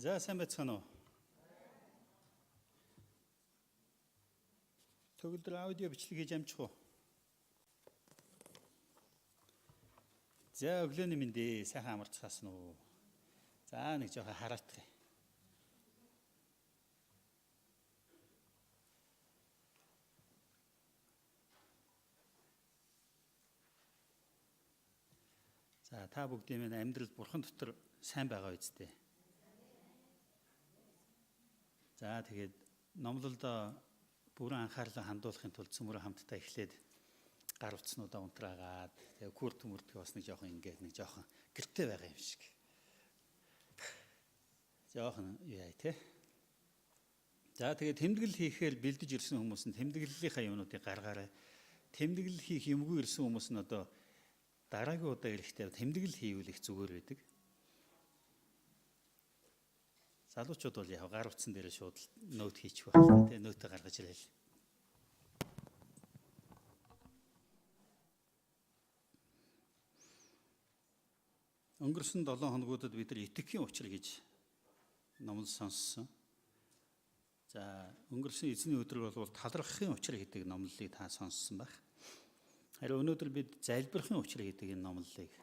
За сайн байцгаана уу? Төгөлдөр аудио бичлэг хийж амжих уу? За өглөөний мэндэ сайхан амарцгаасан уу? За нэг жоохон хараатгая. За та бүгдийн минь амьдрал бурхан дотор сайн байгаа үсттэй. За тэгээд номлолдоо бүрэн анхаарлаа хандуулахын тулд цөмөрө хамтдаа эхлээд гар утснуудаа унтраагаад тэгээд күр төмөрдгөө бас нэг жоохон гэртэй байгаа юм шиг. Жоохон яа тий. За тэгээд тэмдэглэл хийхээр бэлдэж ирсэн хүмүүс нь тэмдэглэлийнхаа юмнуудыг гаргаарай. Тэмдэглэл хийх юмгүй ирсэн хүмүүс нь одоо дараагийн удаа ирэхдээ тэмдэглэл хийвэл их зүгээр байдаг. Залуучууд бол яг гар утсан дээр шууд нөт хийчих байх л та, нөтө гаргаж ирээл. Өнгөрсөн 7 хоногудад бид нар итгэхийн учир гэж номлол сонссон. За өнгөрсөн эзний өдөр бол талархахын учир гэдэг номлолыг та сонссон байх. Харин өнөөдөр бид залбирахын учир гэдэг энэ номлолыг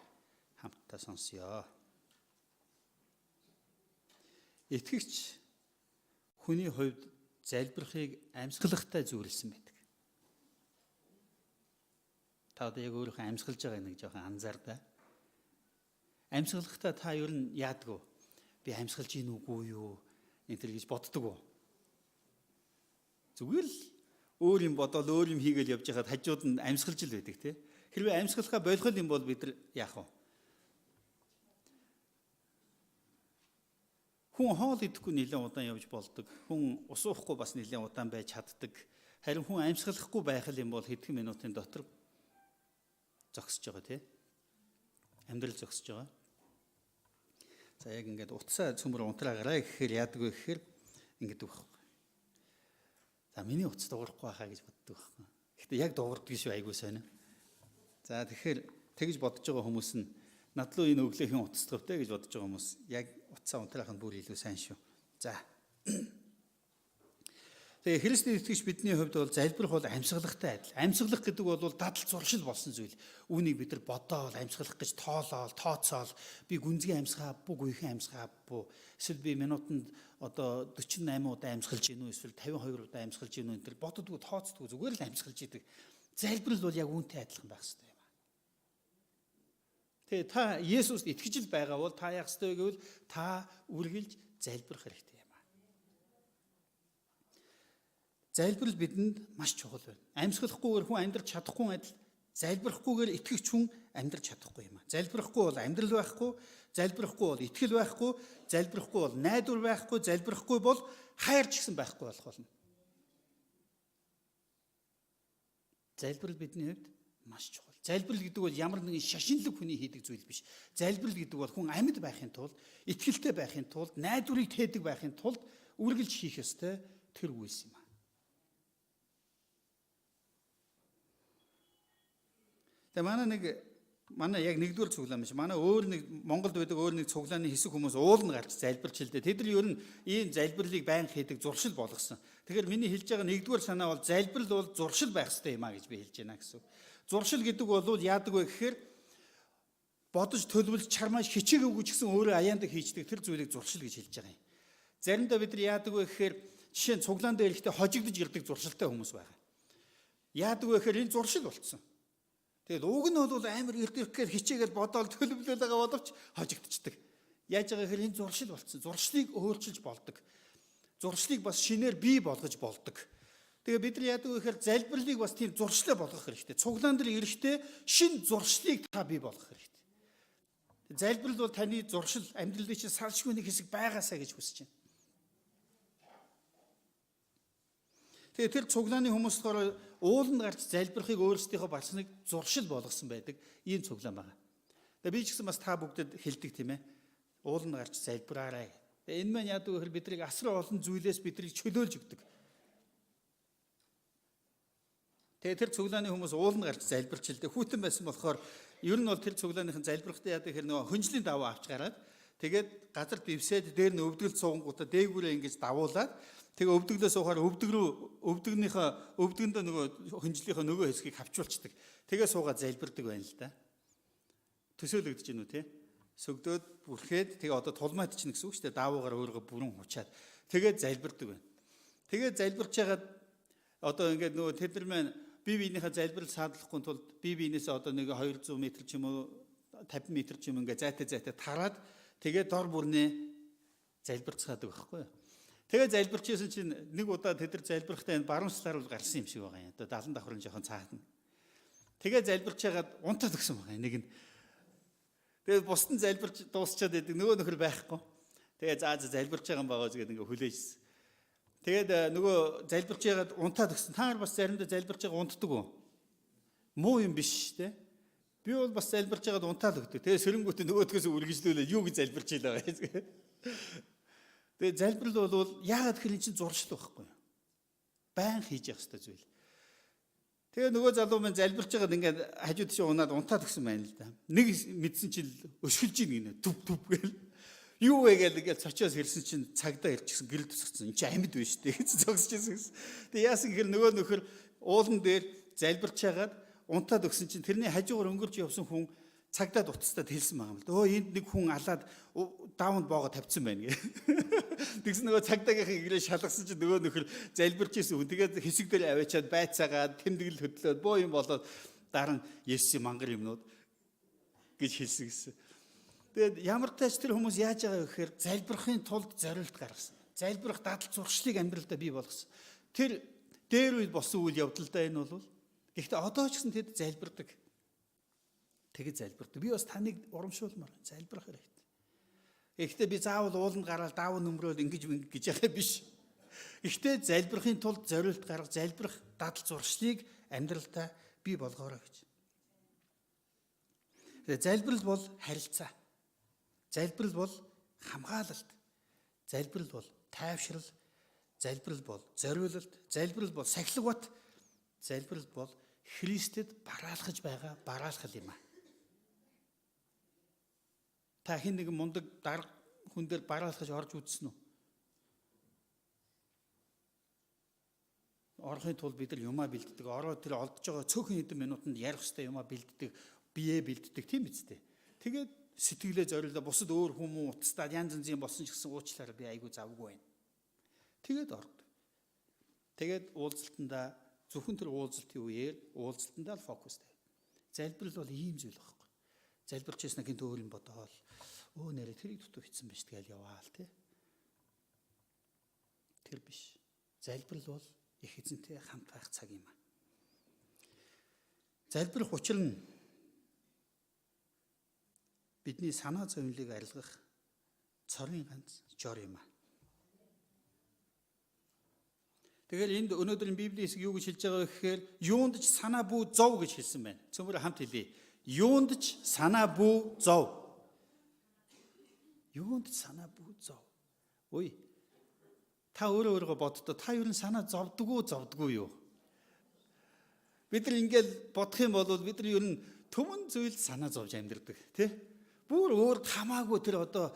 хамтдаа сонсъё. Итгэгч хүний хувьд залбирахыг амьсгалахтай зүйлсэн байдаг. Та одоо яг өөрийнхөө амьсгалж байгаа нэг жоохон анзаардаа. Амьсгалахдаа та ер нь яадаг вэ? Би амьсгалж ийн үгүй юу? Энэ төр гэж боддог уу? Зүгээр л өөр юм бодоод өөр юм хийгээл явж байхад хажууд нь амьсгалж л байдаг тий. Хэрвээ амьсгалахаа болох юм бол бид нар яах вэ? Хүн хоол идэхгүй нэлээд удаан явж болдог. Хүн ус уухгүй бас нэлээд удаан байж чаддаг. Харин хүн амьсгалахгүй байх юм бол хэдхэн минутын дотор зогсож байгаа тий. Амьдрал зогсож байгаа. За яг ингээд утсаа цөмөр унтраагараа гэхээр яадаг вэ гэхээр ингээд өгөх. За миний утас дуурахгүй байхаа гэж боддог байхгүй. Гэхдээ яг дуурдаг шүү айгуу сонио. За тэгэхээр тэгж бодож байгаа хүмүүс нь над руу энэ өглөөхийн утас төвтэй гэж бодож байгаа хүмүүс яг утсаа унтраах нь бүр илүү сайн шүү. За. Тэгээ Христэд итгэж бидний хувьд бол залбирах бол амьсгалахтай адил. Амьсгалах гэдэг бол дадал зуршил болсон зүйл. Үүнийг бид нар бодоол, амьсгалах гэж тоолоол, тооцоол, би гүнзгий амьсгаа авахгүй, гүйхэн амьсгаа авахгүй. Эсвэл би минутанд одоо 48 удаа амьсгалж гинүү, эсвэл 52 удаа амьсгалж гинүү энэ төр боддгоо, тооцдгоо, зүгээр л амьсгалж идэг. Залбирал бол яг үүнтэй адилхан байх хэрэгтэй юм. Тэгээ та Есүст итгэж л байгаа бол та яах ёстой гэвэл та үргэлж залбирах хэрэгтэй. Залбирал бидэнд маш чухал байна. Амьсгалахгүйгээр хүн амьдрч чадахгүй адил залбирахгүйгээр итгэгч хүн амьдрч чадахгүй юм. Залбирахгүй бол амьдрал байхгүй, залбирахгүй бол итгэл байхгүй, залбирахгүй бол найдвар байхгүй, залбирахгүй бол хайр ч гэсэн байхгүй болох болно. Залбирал бидний хувьд маш чухал. Залбирал гэдэг бол ямар нэгэн шашинлаг хүний хийдэг зүйл биш. Залбирал гэдэг бол хүн амьд байхын тулд, итгэлтэй байхын тулд, найдварыг тээдэг байхын тулд үргэлж хийх ёстой тэр үйлс юм. Тэгээ манай яг нэгдүгээр цуглаан биш. Манай өөр нэг Монголд байдаг өөр нэг цуглааны хэсэг хүмүүс уулна гарч залбирч хэлдэг. Тэд нар ер нь ийм залбирлыг байнга хийдэг зуршил болгосон. Тэгэхээр миний хэлж байгаа нэгдүгээр санаа бол залбирал бол зуршил байх хэрэгтэй юм а гэж би хэлж байна гэсэн. Зуршил гэдэг бол яадаг вэ гэхээр бодож төлөвлөж чармааш хичээгээгүй ч гэсэн өөрөө аяандаг хийждэг тэр зүйлийг зуршил гэж хэлж байгаа юм. Заримдаа бид нар яадаг вэ гэхээр жишээ нь цуглаан дээр ихдээ хожигдож ирдэг зуршилтай хүмүүс байгаа. Яадаг вэ гэхээр энэ зуршил болцсон. Тэгэл уг нь бол амар эрдэвхээр хичээгээл бодоол төлөвлөл байгаа боловч хожигдчихдаг. Яаж байгаа гэхээр энэ зуршил болцсон. Зуршлыг өөрчилж болдог. Зуршлыг бас шинээр бий болгож болдог. Тэгээ бид нар яадаг вэ гэхээр залбирлыг бас тийм зуршлаа болгох хэрэгтэй. Цуглаан дээр ирэхдээ шин зуршлыг та бий болгох хэрэгтэй. Залбирал бол таны зуршил амьдралын чинь салшгүй нэг хэсэг байгаасаа гэж хүсэж байна. Тэгээ тэр цуглааны хүмүүс болохоор ууланд гарч залбирахыг өөрсдийнхөө барсныг зуршил болгосон байдаг. Ийм цуглаан байгаа. Тэгээ би ч гэсэн бас та бүгдэд хэлдэг тийм ээ. Ууланд гарч залбираарай. Тэгээ энэ маань яадаг вэ гэхээр биднийг асар олон зүйлээс биднийг чөлөөлж өгдөг. Тэгээ тэр цуглааны хүмүүс ууланд гарч залбирч хэлдэг. Хүүтэн байсан болохоор ер нь бол тэр цуглааныхын залбирахтай яадаг гэхээр нөгөө хөнжлийн даваа авч гараад Тэгээд газар дэвсээд дээр нь өвдгөл суунгуудаа дээгүүрээ ингэж давуулаад тэгээ өвдөглөө суухаар өвдгөндөө нөгөө хөнжлийнхөө нөгөө хэсгийг хавчуулцдаг. Тэгээ суугаад залбирдаг байна л да. Төсөөлөгдөж гинүү те. Сөгдөөд бүрхээд тэгээ одоо тулмаад чинь гэсэн үг шүү дээ. Даавуугаар өөрийгөө бүрэн хучаад тэгээд залбирдаг байна. Тэгээд залбирч ягаад одоо ингээд нөгөө тэд нар маань бие биенийхээ залбирал саадлахгүй тулд бие биенээсээ одоо нэг 200 м ч юм уу 50 м ч юм ингээд зайтай тараад тэгээд дор бүрнээ залбирцгаадаг байхгүй юу. Тэгээд залбирчсэн чинь нэг удаа тэд нар залбирхтаа баруун талаар бол гарсан юм шиг байгаа юм. Одоо 70 давхрын жоохон цаатна. Тэгээд залбирч ягаад унтаад өгсөн байгаа юм нэг нь. Тэгээд бусдын залбирч дуусчаад байдаг нөгөө нөхөр байхгүй. Тэгээд залбирч байгаа юм байгаа зэрэг ингээ хүлээжсэн. Тэгээд нөгөө залбирч ягаад унтаад өгсөн. Та нар бас заримдаа залбирч байгаа унтдаг уу? Муу юм биш те. Би бол бас залбирч ягаад унтаад өгдөг. Тэгээд сөрөнгөт нөгөөдгөөс үргэлжлүүлээ юу гэж залбирч илаа байгаа. Тэгээд залбирал бол яагаад гэхээр эн чинь зуршил байхгүй юу? Байн хийж явах хэрэгтэй зүйл. Тэгээ нөгөө залуу маань залбирч байгаад ингээд хажууд шиг унаад унтаад гисэн байна л да. Нэг мэдсэн чинь өшгөлж ийн гинэ төв гээл. Юу вэ гээл ингээд цочоос хэрсэн чинь цагдаа ирчихсэн гэрэл тусгацсан. Энд чинь амьд байна шүү дээ гэж зогсчихсэн гэсэн. Тэгээ яасан гэхээр нөгөө нөхөр уулан дээр залбирч байгаад унтаад өгсөн чинь тэрний хажуугаар өнгөрч явсан хүн цагдаад утастад хэлсэн байгаа юм л да. Өө энд нэг хүн алаад даавнд боогоо тавьсан байна гэ. Тэгсэн нөгөө цагдаагийнхын гэрээ шалгасан чинь нөгөө нөхөр залбирч ирсэн хүн. Тэгээд хэсэг дээр аваачаад байцаагаад тэмдэглэл хөдлөөд боо юм болоод дараа нь Есүсийн мангар юмнууд гэж хэлсэн гэсэн. Тэгээд ямар тач тэр хүмүүс яаж байгаа вэ гэхээр залбирахын тулд зорилт гаргасан. Залбирах дадал зуршлыг амьдралдаа бий болгосон. Тэр дээр үед болсон үйл явдалдаа энэ бол гэхдээ одоо ч гэсэн тэд залбирдаг. Тэгээд залбирдаг. Би бас таныг урамшуулмаар залбирах хэрэгтэй. Гэхдээ би заавал ууланд гараад даав нөмрөөл ингэж яхаа биш. Гэхдээ залбирахын тулд зорилт гаргаж залбирах дадал зуршлыг амьдралдаа бий болгоорой гэж. Тэгээд залбирал бол харилцаа. Залбирал бол хамгаалалт. Залбирал бол тайвшрал. Залбирал бол зориулалт. Залбирал бол сахилга бат. Залбирал бол Христэд бараалхаж байгаа бараалхал юм аа. Та хин нэг мундаг дарга хүн дээр бараалхаж орж үзсэн үү? Орохын тулд бид нар юмаа бэлддэг. Ороод тэр олдож байгаа цөөхөн хэдэн минутанд ярих хэвээр юмаа бэлддэг, биеэ бэлддэг тийм биз дээ. Тэгээд сэтгэлээ зориулаад бусад өөр хүмүүс утастаад янз янзын болсон ч гэсэн уучлаарай би айгүй завгүй байна. Тэгээд ордог. Тэгээд уулзалтандаа зөвхөн тэр уулзалтын үеэр уулзалтандаа л фокустай. Залбирал бол ийм зүйл байхгүй. Залбирч яснаа гинт өөр юм бодоол. Өө нэрэ тэрийг дутуу хийсэн байж тэгэл яваал тий. Тэр биш. Залбирал бол их эзэнтэй хамт байх цаг юм аа. Залбирах учир нь бидний санаа зовлыг арилгах цорын ганц жор юм аа. Тэгэхээр энд өнөөдрийн Библийн хэсэг юу гэж хэлж байгаа вэ гэхээр юунд ч санаа бүү зов гэж хэлсэн байна. Цөмөр хамт хэлье. Юунд ч санаа бүү зов. Юунд ч санаа бүү зов. Ой. Та өөрөөгөө боддоо та юу н санаа зовдггүй юу? Бид нар ингээл бодох юм бол бид нар юу н төмөн зүйл санаа зовж амьдэрдэг тий? Бүр өөр хамаагүй тэр одоо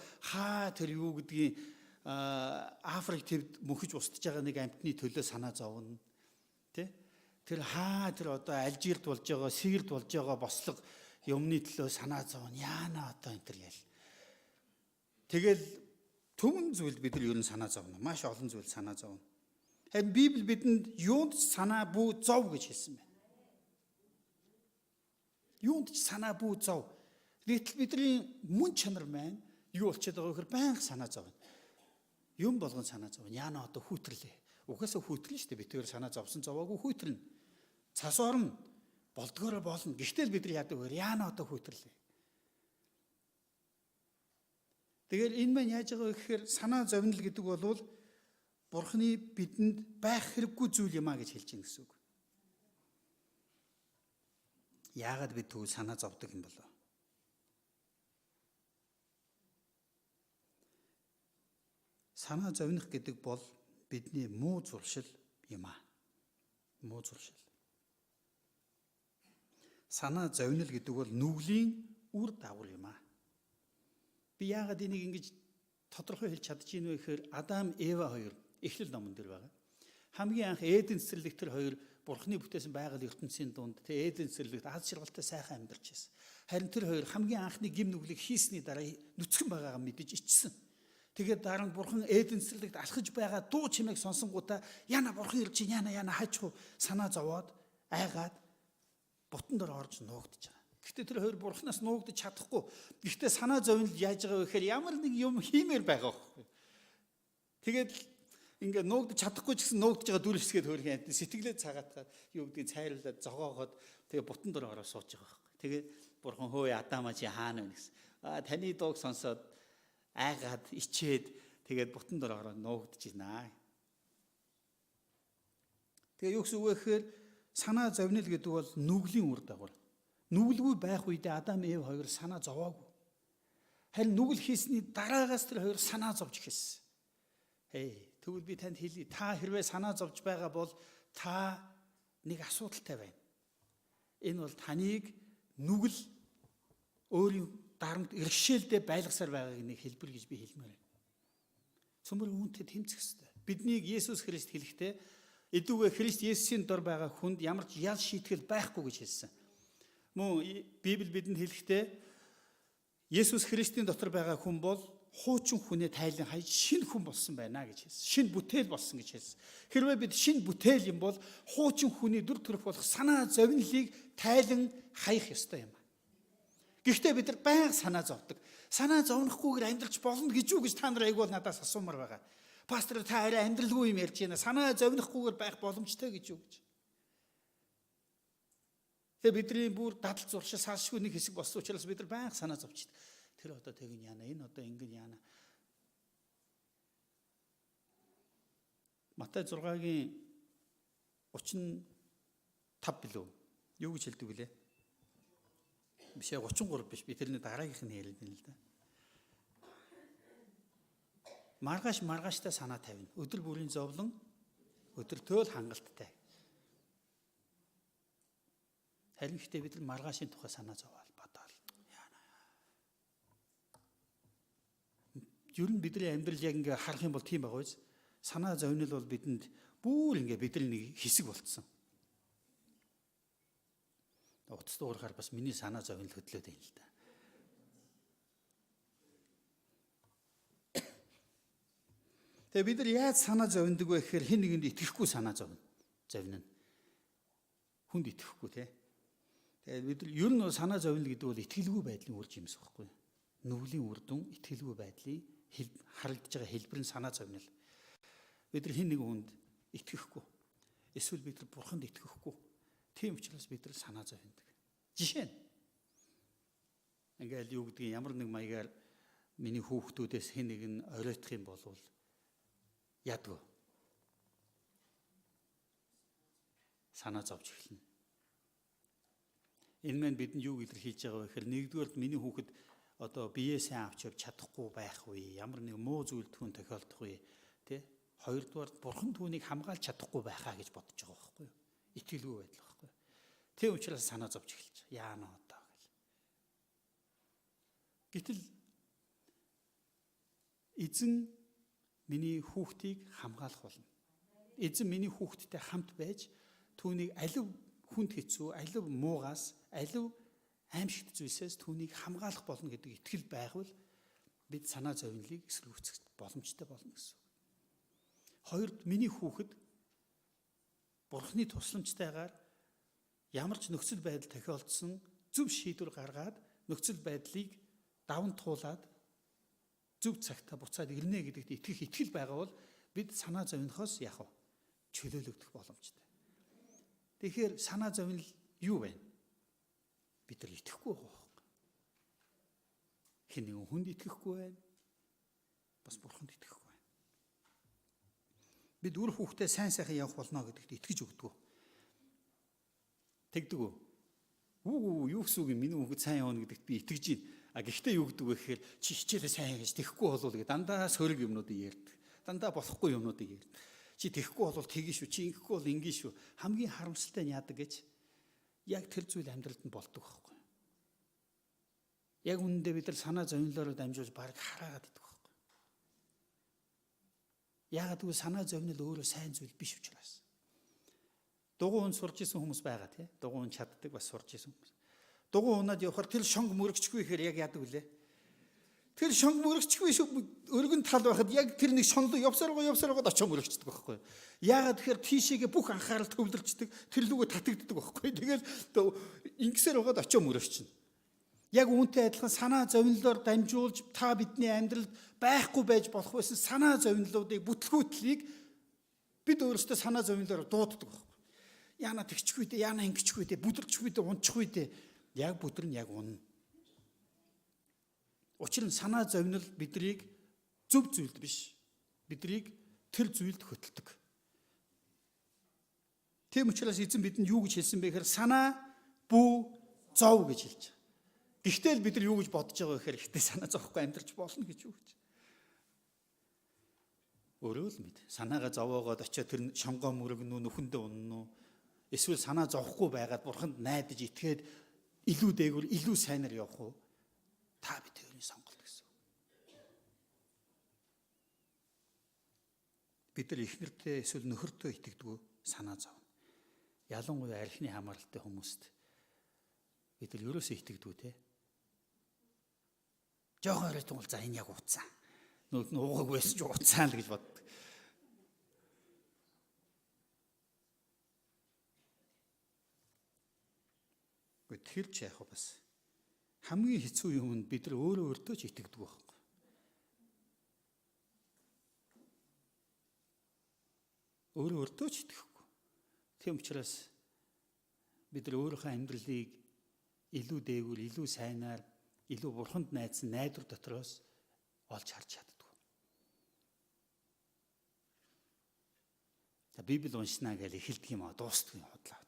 тэр юу гэдгийг Африк төвд мөнхөж устж байгаа нэг амьтны төлөө санаа зовно. Тэ? Тэр одоо Алжирд болж байгаа, Сирд болж байгаа бослого юмны төлөө санаа зовно. Яана одоо энэ төр ял. Тэгэл төмөн зүйл бид нар ер нь санаа зовно. Маш олон зүйл санаа зовно. Харин Библи бидэнд юунд ч санаа бүү зов гэж хэлсэн байна. Юунд ч санаа бүү зов. Гэтэл бидний мөн чанар маань юу болчиход байгаа вэ гэхээр байнга санаа зовно. Юм болгон санаа зовно. Яана одоо хүүтрлээ. Угаасаа хүүтрлээ шүү дээ. Би тэр санаа зовсон зовоогүй хүүтрэлнэ. Цас орно. Болдгоороо болно. Гэхдээ бид нар яадаг вэ? Яана одоо хүүтрлээ. Тэгэхээр энэ маань яаж байгаа вэ гэхээр санаа зовнил гэдэг бол Бурхны бидэнд байх хэрэггүй зүйл юм а гэж хэлж байна гэсэн үг. Яагаад бид тэгвэл санаа зовдөг юм болов? Санаа зовних гэдэг бол бидний муу зуршил юм а. Муу зуршил. Санаа зовнил гэдэг бол нүглийн үр дагавар юм а. Би яагаад энийг ингэж тодорхой хэлж чадчих юм бэ гэхээр Адам, Эва хоёр Эхлэл номон дээр байгаа. Хамгийн анх Эден цэцэрлэгт тэр хоёр Бурхны бүтээсэн байгаль ертөнцийн дунд Эден цэцэрлэгт аз жаргалтай сайхан амьдарч байсан. Харин тэр хоёр хамгийн анхны гим нүглийг хийсний дараа нүцгэн байгаагаа мэдэж ичсэн. Тэгээд дараа нь Бурхан Эден цэцэрлэгт алхаж байгаа дуу чимээг сонсонгуудаа яна Бурхан ирж яна хажуу санаа зовоод айгаад бутан дор орж нуугдж байгаа. Гэхдээ тэр хоёр Бурханаас нуугдж чадахгүй. Гэхдээ санаа зовнил яаж байгаа вэ гэхээр ямар нэг юм хиймээр байгаа байхгүй. Тэгээд ингээд нуугдж чадахгүй ч гэсэн нуугдж байгаа дүрсгээд хөрхийн амт сэтгэлээ цагаатгаад юу гэдгийг цайруулаад зогоогоод тэгээ бутан дор ороо сууж байгаа байхгүй. Тэгээ Бурхан хөөе Адамаа чи хаана вэ гэсэн. Таны дууг сонсоод айгаад ичээд тэгээд бутан дор ороо нуугдж байна. Тэгээ юу гэсэн үг вэ гэхээр санаа зовнил гэдэг бол нүглийн үр дагавар. Нүгэлгүй байх үедээ Адам, Эв хоёр санаа зовоогүй. Харин нүгэл хийсний дараагаас тэр хоёр санаа зовж эхэлсэн. Тэгвэл би танд хэлье. Та хэрвээ санаа зовж байгаа бол та нэг асуудалтай байна. Энэ бол таныг нүгэл өөрийн дарамт иргэшээлдээ байлгасаар байгааг нэг хэлбэр гэж би хэлмээр байна. Цөмөр үүнтэй тэмцэх хэрэгтэй. Биднийг Есүс Христ хэлэхдээ эдүүгээ Христ Есүсийн дор байгаа хүнд ямар ч ял шийтгэл байхгүй гэж хэлсэн. Мөн Библи бидэнд хэлэхдээ Есүс Христийн дотор байгаа хүн бол хуучин хүнээ тайлан хайж шинэ хүн болсон байна гэж хэлсэн. Шинэ бүтээл болсон гэж хэлсэн. Хэрвээ бид шинэ бүтээл юм бол хуучин хүний дүр төрх болох санаа зовнилыг тайлан хаях ёстой юм. Гэхдээ бид нар байнга санаа зовдөг. Санаа зовнохгүйгээр амьдрч болно гэж юу гэж та нар айгуул надаас асуумар байгаа. Пастор та арай амьдралгүй юм ярьж байна. Санаа зовнохгүйгээр байх боломжтой гэж юу гэж. Тэгээ бидний бүр дадал зуршил салшгүй нэг хэсэг болсон учраас бид нар байнга санаа зовчихдээ. Тэр одоо тэгин яана, энэ одоо ингэн яана. Матай 6-гийн 35 билүү? Юу гэж хэлдэг вүлээ? Биш 33 биш. Би тэрний дараагийнх нь хэлээд байна л да. Маргааштай санаа тавина. Өдөр бүрийн зовлон, өдөр төөл хангалттай. Харин гэхдээ бид нар маргаашийн тухай санаа зовоол бодоол. Ер нь бидний амьдрал яг ингээ харах юм бол тийм байгаа биз. Санаа зовнил бол бидэнд бүр ингээ бидний нэг хэсэг болцсон. Утас дуурахаар бас миний санаа зовнил хөдлөөд байна л да. Тэгээ бид нар яаж санаа зовндөг вэ гэхээр хэн нэгэнд итгэхгүй санаа зовно. Хүнд итгэхгүй те. Тэгээд бид нар ер нь санаа зовнил гэдэг бол итгэлгүй байдлын үр жимс байхгүй. Нүглийн үр дүн итгэлгүй байдлын харагдж байгаа хэлбэр нь санаа зовнил. Бид нар хэн нэгэн хүнд итгэхгүй. Эсвэл бид нар бурханд итгэхгүй. Тийм учраас бид нар санаа зовндог. Жишээ нь ингээл юу гэдгийг ямар нэг маягаар миний хүүхдүүдээс хэн нэг нь оройтох юм бол ядгүй. Санаа зовж эхэлнэ. Энэ мэн бидэнд юу илэрхийлж байгаа вэ гэхээр нэгдүгээрт миний хүүхэд одоо биеэсээ авч явж чадахгүй байх үе, ямар нэг муу зүйл түүн тохиолдох үе, тэ? Хоёрдугаар бурхан түүнийг хамгаалж чадахгүй байхаа гэж бодож байгаа байхгүй юу? Итгэлгүй байдал байхгүй юу? Тийм учраас санаа зовж эхэлж яана одоо гэл. Гэтэл эзэн миний хүүхдийг хамгаалах болно. Эзэн миний хүүхдтэй хамт байж түүнийг алив хүнд хэцүү, алив муугаас, алив аимшигт зүйлсээс түүнийг хамгаалах болно гэдэг итгэл байвал бид санаа зовнилыг эсэргүүцэх боломжтой болно гэсэн. Хоёрд миний хүүхэд Бурхны тусламжтайгаар ямар ч нөхцөл байдал тохиолдсон зөв шийдвэр гаргаад нөхцөл байдлыг даван туулаад зөв цагтаа буцаад ирнэ гэдэгт итгэх итгэл байгаа бол бид санаа зовнихоос яах вэ? Чөлөөлөгдөх боломжтой. Тэгэхээр санаа зовнил юу вэ? Бид нар итгэхгүй байгаа. Хэн нэгэн хүнд итгэхгүй байна. Бас бурханд итгэхгүй байна. Бид үр хүүхдээ сайн сайхан явах болно гэдэгт итгэж өгдөг. Тэгдэг үү? Юу гэсэн үг юм? Миний хүүхэд сайн явна гэдэгт би итгэж байна. Гэхдээ юу гэдэг вэ гэхээр чи хичээлээ сайн хийж тэхгүй болов гэдэг дандаа сөрөг юмнуудыг ярьдаг. Дандаа болохгүй юмнуудыг ярьдаг. Чи тэхгүй бол тэгэн шүү, чи ингэхгүй бол ингэн шүү. Хамгийн харамсалтай нь яадаг гэж яг тэр зүйл амьдралд нь болдог байхгүй. Яг үнэндээ бид нар санаа зовнилоор дамжуулж баг хараагаад идэх байхгүй. Яагаад гэвэл санаа зовнил өөрөө сайн зүйл биш учраас. Дугуй хүн сурж исэн хүмүүс байгаа тий. Дугуй хүн чаддаг бас сурж исэн хүмүүс. Дугуй унаад явахаар тэр шонг мөрөгчгүй ихээр яг яадаг вүлээ. Тэр шонг мөрөгчгүй өргөн тал байхад яг тэр нэг шонлоо явсаргаа очоо мөрөгчдөг байхгүй. Яагаад тэгэхээр тийшээгээ бүх анхаарал төвлөрчдөг, тэр лүгөө татагддаг байхгүй. Тэгэл ингэсээр байгаад очоо мөрөгчнө. Яг үүнтэй адилхан санаа зовнилоор дамжуулж та бидний амьдралд байхгүй байж болох байсан санаа зовнилуудыг бүтлгүүтлийг бид өөрсдөө санаа зовнилоор дууддаг байхгүй. Яна тэгчгүй дээ, яна ингэчгүй дээ, бүдэрчгүй дээ, унчихгүй дээ. Яг бүдэр нь яг унна. Учир нь санаа зовнил бидрийг зөв зүйлд биш. Бидрийг тэр зүйлд хөтэлдэг. Тийм учраас эзэн бидэнд юу гэж хэлсэн бэ гэхээр санаа бүү зов гэж хэлж байгаа. Гэхдээ л бид нар юу гэж бодож байгаа вэ гэхээр ихтэй санаа зовхгүй амьдарч болно гэж юу гэж. Өөрөө л мэд. Санаагаа зовоогоод очиод тэр шонгоо мөрөгнө үү, нүхэндээ унна уу? Эсвэл санаа зовхгүй байгаад бурханд найдаж итгээд илүү дээгүүр, илүү сайнаар явах уу? Та бид өөрийн сонголт гэсэн. Бид нар ихнэртэй эсвэл нөхөртөө итгэдэг санаа зовно. Ялангуяа архины хамааралтай хүмүүст бид нар ерөөсөө итгэдэг те. Жохон оройтон бол за энэ яг уцсан. Нүд нь уугаг байсан ч уцсан л гэж боддог. Тэрч яах вэ бас? Хамгийн хэцүү юм нь бид нар өөрөө өөртөө ч итгэдэг байхгүй. Өөрөө өөртөө ч итгэхгүй. Тийм учраас бид нар өөрийнхөө амьдралыг илүү дээгүүр, илүү сайнаар, илүү бурханд найдсан найдвар дотроос олж харж чаддаг. За Библи уншнаа гэж эхэлдэг юм аа, дуустдаг юм худлаа.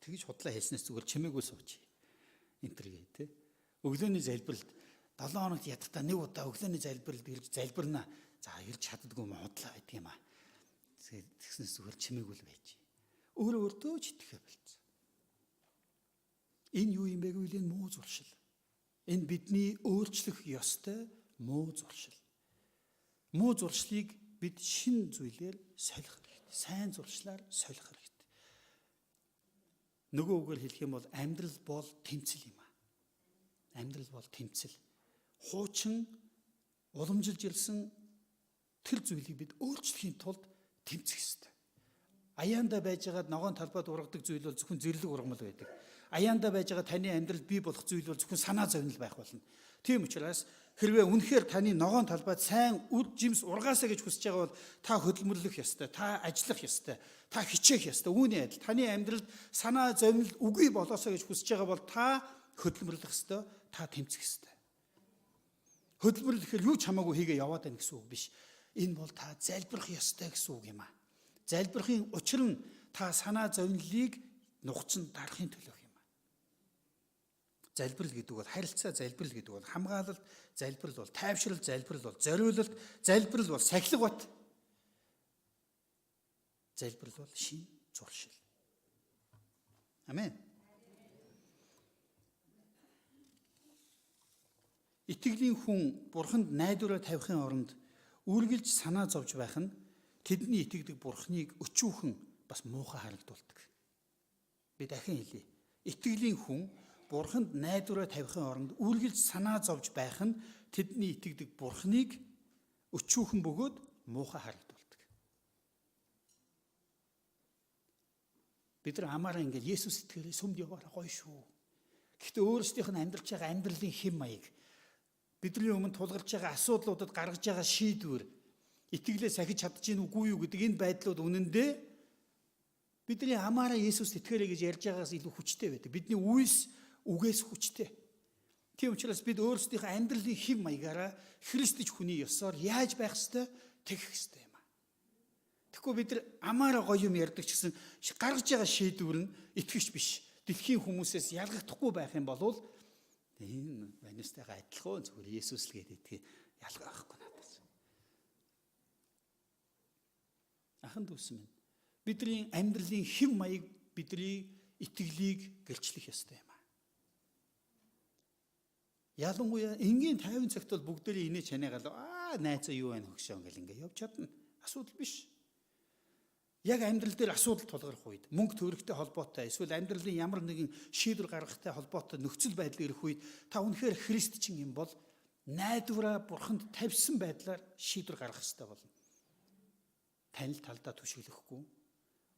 Тэгж худлаа хэлснээс зүгээр чимээгүй сууч. Энтергээ тий. Өглөөний залбиралд 7 хоногт ядтаа нэг удаа өглөөний залбиралд ирж залбирнаа. За ирж чаддгүй юм худлаа гэдэг юм аа. Тэгснээс зүгээр чимээгүй л байж. Өөрөө өөртөө ч итгэхэ болцсон. Энэ юу юм бэ гэвэл энэ муу зуршил. Энэ бидний өөрчлөх ёстой муу зуршил. Муу зуршлыг бид шин зүйлээр солих хэрэгтэй. Сайн зуршлаар солих хэрэгтэй. Нөгөө үгээр хэлэх юм бол амьдрал бол тэмцэл юм аа. Амьдрал бол тэмцэл. Хуучин уламжилж ирсэн тэр зүйлийг бид өөрчлөхийн тулд тэмцэх ёстой. Аяанда байж байгаа ногоон талбайд ургадаг зүйл бол зөвхөн зэрлэг ургамал байдаг. Аяанда байж байгаа таны амьдралд бий болох зүйл бол зөвхөн санаа зовнил байх болно. Тийм учраас хэрвээ үнэхээр таны ногоон талбайд сайн үр жимс ургаасаа гэж хүсэж байгаа бол та хөдөлмөрлөх ёстой, та ажиллах ёстой, та хичээх ёстой. Үүний адил таны амьдралд санаа зовнил үгүй болоосоо гэж хүсэж байгаа бол та хөдөлмөрлөх ёстой, та тэмцэх ёстой. Хөдөлмөрлөхээр юу ч хамаагүй хийгээ яваад байна гэсэн үг биш. Энэ бол та залбирах ёстой гэсэн үг юм аа. Залбирахын учир нь та санаа зовнилыг нухацнд дарахын төлөө юм аа. Залбирал гэдэг бол харилцаа, залбирал гэдэг бол хамгаалалт, залбирал бол тайвшрал, залбирал бол зориулалт, залбирал бол сахилга бат. Залбирал бол шин зуршил. Амен. Итгэлийн хүн бурханд найдвараа тавихын оронд үргэлж санаа зовж байх нь тэдний итгэдэг бурхныг өчүүхэн бас муухай харагдуулдаг. Би дахин хэлье. Итгэлийн хүн бурханд найдвараа тавихын оронд үргэлж санаа зовж байх нь тэдний итгэдэг бурхныг өчүүхэн бөгөөд муухай харагдуулдаг. Бид нар амаараа ингээд Есүс итгэрээ сүмд яваараа гоё шүү. Гэхдээ өөрсдийнх нь амьдрч байгаа амьдралын хэм маяг, бидний өмнө тулгарч байгаа асуудлуудад гаргаж байгаа шийдвэр, итгэлээ сахиж чадчих үгүй юу гэдэг энэ байдлууд үнэндээ бидний амаараа Есүст итгэрэй гэж ярьж байгаас илүү хүчтэй байдаг. Бидний үйс үгээс хүчтэй. Тийм учраас бид өөрсдийнхөө амьдралын хэм маягаараа Христч хүний ёсоор яаж байх ёстой тэгэх ёстой юм аа. Тэгэхгүй бид нар амаараа гоё юм ярьдаг ч гэсэн гаргаж байгаа шийдвэр нь итгэж биш. Дэлхийн хүмүүсээс ялгагдахгүй байх юм бол энэ манистайгаа адилхан зүгээр Есүс л гэдэг ялгаа байхгүй надаас. Ахан дүүс минь бидний амьдралын хэм маяг бидний итгэлийг гэлчлэх ёстой юм аа. Ялангуяа энгийн 50 цагт бол бүгдээрээ инээж ханаагаад найзаа юу байна хөгшөө гэл ингээ явж чадна. Асуудал биш. Яг амьдрал дээр асуудал тулгарх үед мөнгө төгрөгтэй холбоотой эсвэл амьдралын ямар нэгэн шийдвэр гаргахтай холбоотой нөхцөл байдал ирэх үед та үнэхээр христчин юм бол найдвараа бурханд тавьсан байдлаар шийдвэр гаргах хэрэгтэй болно. Танил талдаа түшиглэхгүй,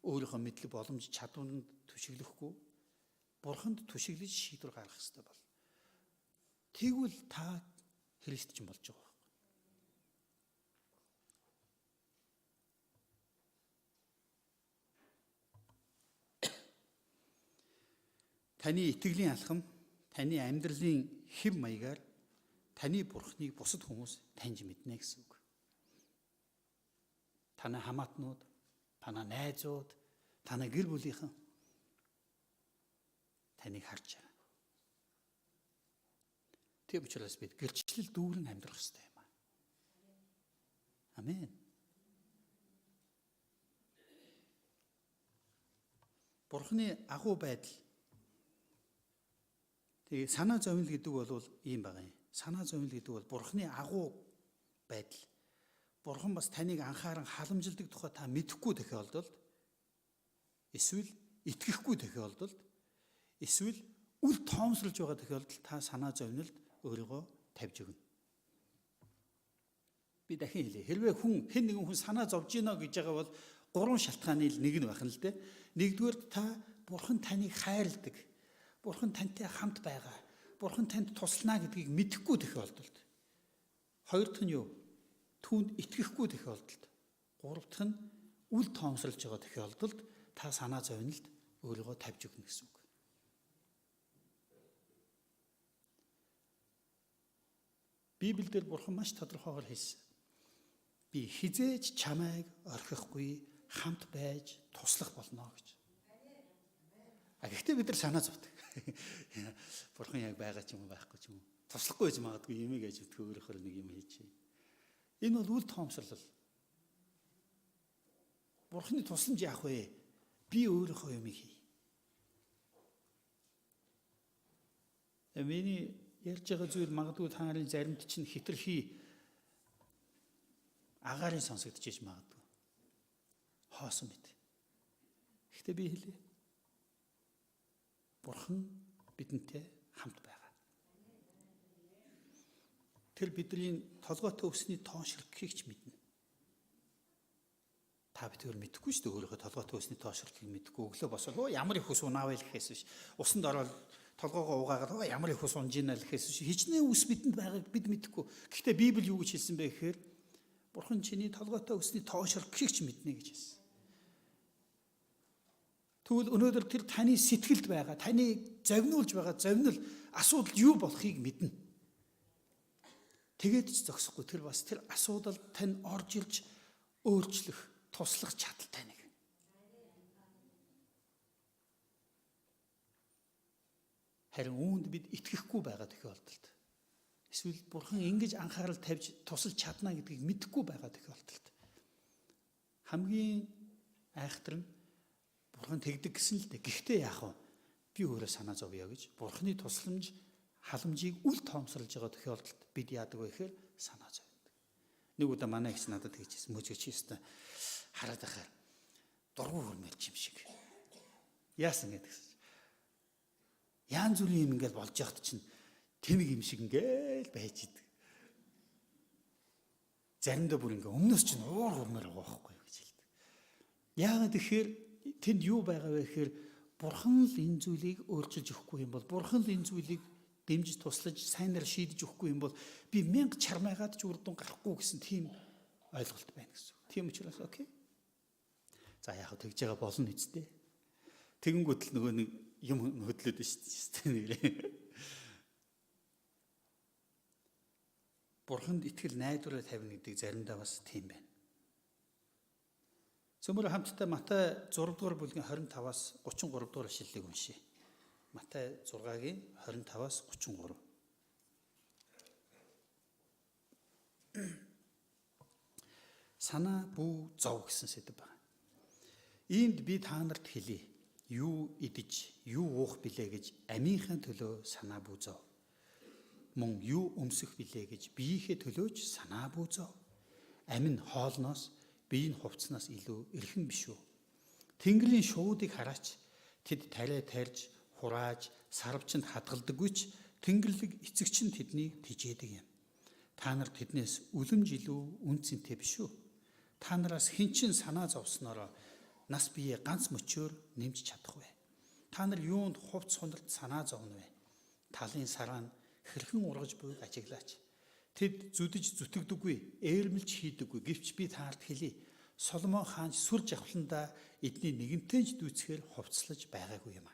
өөрийнхөө мэдлэг боломж чадваранд түшиглэхгүй, бурханд түшиглэж шийдвэр гаргах хэрэгтэй болно. Тэгвэл та христчин болж байгаа. Таны итгэлийн алхам, таны амьдралын хэв маягаар таны бурхныг бусад хүмүүс таньж мэднэ гэсэн үг. Танай хамаатнууд, танай найзууд, танай гэр бүлийнхэн таныг харж байгаа. Тийм учраас бид гэрчлэл дүүрэн амьдрах хэрэгтэй юм аа. Амен. Бурхны агуу байдал. Тэгээ санаа зовнил гэдэг бол ийм байгаа юм. Санаа зовнил гэдэг бол бурхны агуу байдал. Бурхан бас таныг анхааран халамжилдаг тухай та мэдэхгүй тохиолдолд эсвэл итгэхгүй тохиолдолд эсвэл үл тоомсолж байгаа тохиолдолд та санаа зовнилд өөрийгөө тавьж өгнө. Би дахин хэлье. Хэрвээ хэн нэгэн хүн санаа зовж гинэ гэж байгаа бол гурван шалтгааны нэг нь байх нь л дээ. Нэгдүгээр та бурхан таныг хайрладаг. Бурхан тантай хамт байгаа. Бурхан танд туслана гэдгийг мэдэхгүй тохиолдолд. Хоёр дахь нь юу? Түүнд итгэхгүй тохиолдолд. Гурав дахь нь үл тоомсолж байгаа тохиолдолд та санаа зовнилд өөрийгөө тавьж өгнө гэсэн үг. Библиэлд бурхан маш тодорхойгоор хэлсэн. Би хизээж чамайг орхихгүй, хамт байж туслах болно гэж. Гэхдээ бид нар санаа зовдөг. Бурхан яг байгаа ч юм уу байхгүй ч юм уу. Туслахгүй байж магадгүй юм гэж өөрөөр нэг юм хийчихье. Энэ бол үл тоомсорлол. Бурханы тусламж яах вэ? Би өөрийнхөө юм хий. Миний ярьж байгаа зүйл магадгүй та нарын заримд чинь хитрхи агаарын сонсогдож магадгүй. Хоосон мэт. Гэхдээ би хэлье. Бурхан бидэнтэй хамт байгаа. Тэр бидний толгойтой өсний тоошрохыг ч мэднэ. Та битүүр мэдэхгүй шүү дээ өөрийнхөө толгойтой өсний тоошрохыг мэдэхгүй өглөө босоод ямар их ус унаавал гэхээс биш. Усанд ороод толгоогоо угаагаад ямар их ус унж ийна л гэхээс биш. Хичнээн ус бидэнд байгааг бид мэдэхгүй. Гэхдээ Библи юу гэж хэлсэн бэ гэхээр Бурхан чиний толгойтой өсний тоошрохыг ч мэднэ гэж хэлсэн. Тэгвэл өнөөдөр тэр таны сэтгэлд байгаа, таны зовниулж байгаа зовнил асуудал юу болохыг мэднэ. Тэгээд ч зогсохгүй тэр бас тэр асуудал тань орж ирж өөрчлөх, туслах чадaltaй нэг. Харин үүнд бид итгэхгүй байгаа тохиолдолд эсвэл бурхан ингэж анхаарал тавьж тусалж чадна гэдгийг мэдэхгүй байгаа тохиолдолд хамгийн айхтар нь бурхан тэгдэг гэсэн л дээ. Гэхдээ яах вэ? Би өөрөө санаа зовъё гэж бурханы тусламж халамжийг үл тоомсорлж байгаа тохиолдолд бид яадаг вэ гэхээр санаа зовдөг. Нэг удаа манай ихс надад тэгж хэлсэн. Мөжгөч хийстэ хараад байхаар дургу хөрмөлч юм шиг. Яасан гэдэгс. Яан зүрийн юм ингээл болж яхад чинь тэмэг юм шиг ингээл байж идэг. Заримдаа бүр ингээ өмнөөс чинь уур хөрмөр байгаа байхгүй гэж хэлдэг. Яагаад тэгэхээр тэнд юу байгаа вэ гэхээр бурхан л энэ зүйлийг өөрчилж өгөхгүй юм бол бурхан л энэ зүйлийг дэмжиж туслаж сайнаар шийдэж өгөхгүй юм бол би 1000 чармайгаад ч үр дүн гарахгүй гэсэн тийм ойлголт байна гэсэн. Тийм учраас окей. За яг тэгж байгаа болно үсттэй. Тэгэнгүүт л нөгөө нэг юм хөдлөөд шүү дээ. Бурханд итгэл найдвараа тавина гэдэг заримдаа бас тийм байна. Цөмөр хамтдаа Матай 6 дугаар бүлгийн 25-аас 33 дугаар ишлэлийг уншъя. Матай 6-гийн 25-аас 33. Санаа бүү зов гэсэн сэдв байна. Иймд би та нарт хэлье. Юу идэж, юу уух билээ гэж амийнхаа төлөө санаа бүү зов. мөн юу өмсөх билээ гэж биеийнхээ төлөөж санаа бүүзөө. Амин хоолноос биеийн хувцснаас илүү эрхэм биш үү? Тэнгэрийн шуудыг хараач, тэд тариа тарьж, хурааж, сарвчанд хадгалдаггүйч Тэнгэрлэг эцэгч нь тэднийг тижээдэг юм. Та нар тэднээс үлэмж илүү үнцэнтэй биш үү? Та нараас хэн ч санаа зовсноор нас бие ганц мөчөөр нэмж чадах вэ? Та нар юунд хувц сунарт санаа зовно вэ? Талын сараа нь хэрхэн ургаж буйг ажиглаач. Тэд зүдэж зүтгэдэггүй, ээрмэлж хийдэггүй. Гэвч би таард хэлье. Соломон хаан сүр жавхландаа эдний нэгэнтэй ч дүүцхээр хувцлаж байгаагүй юм.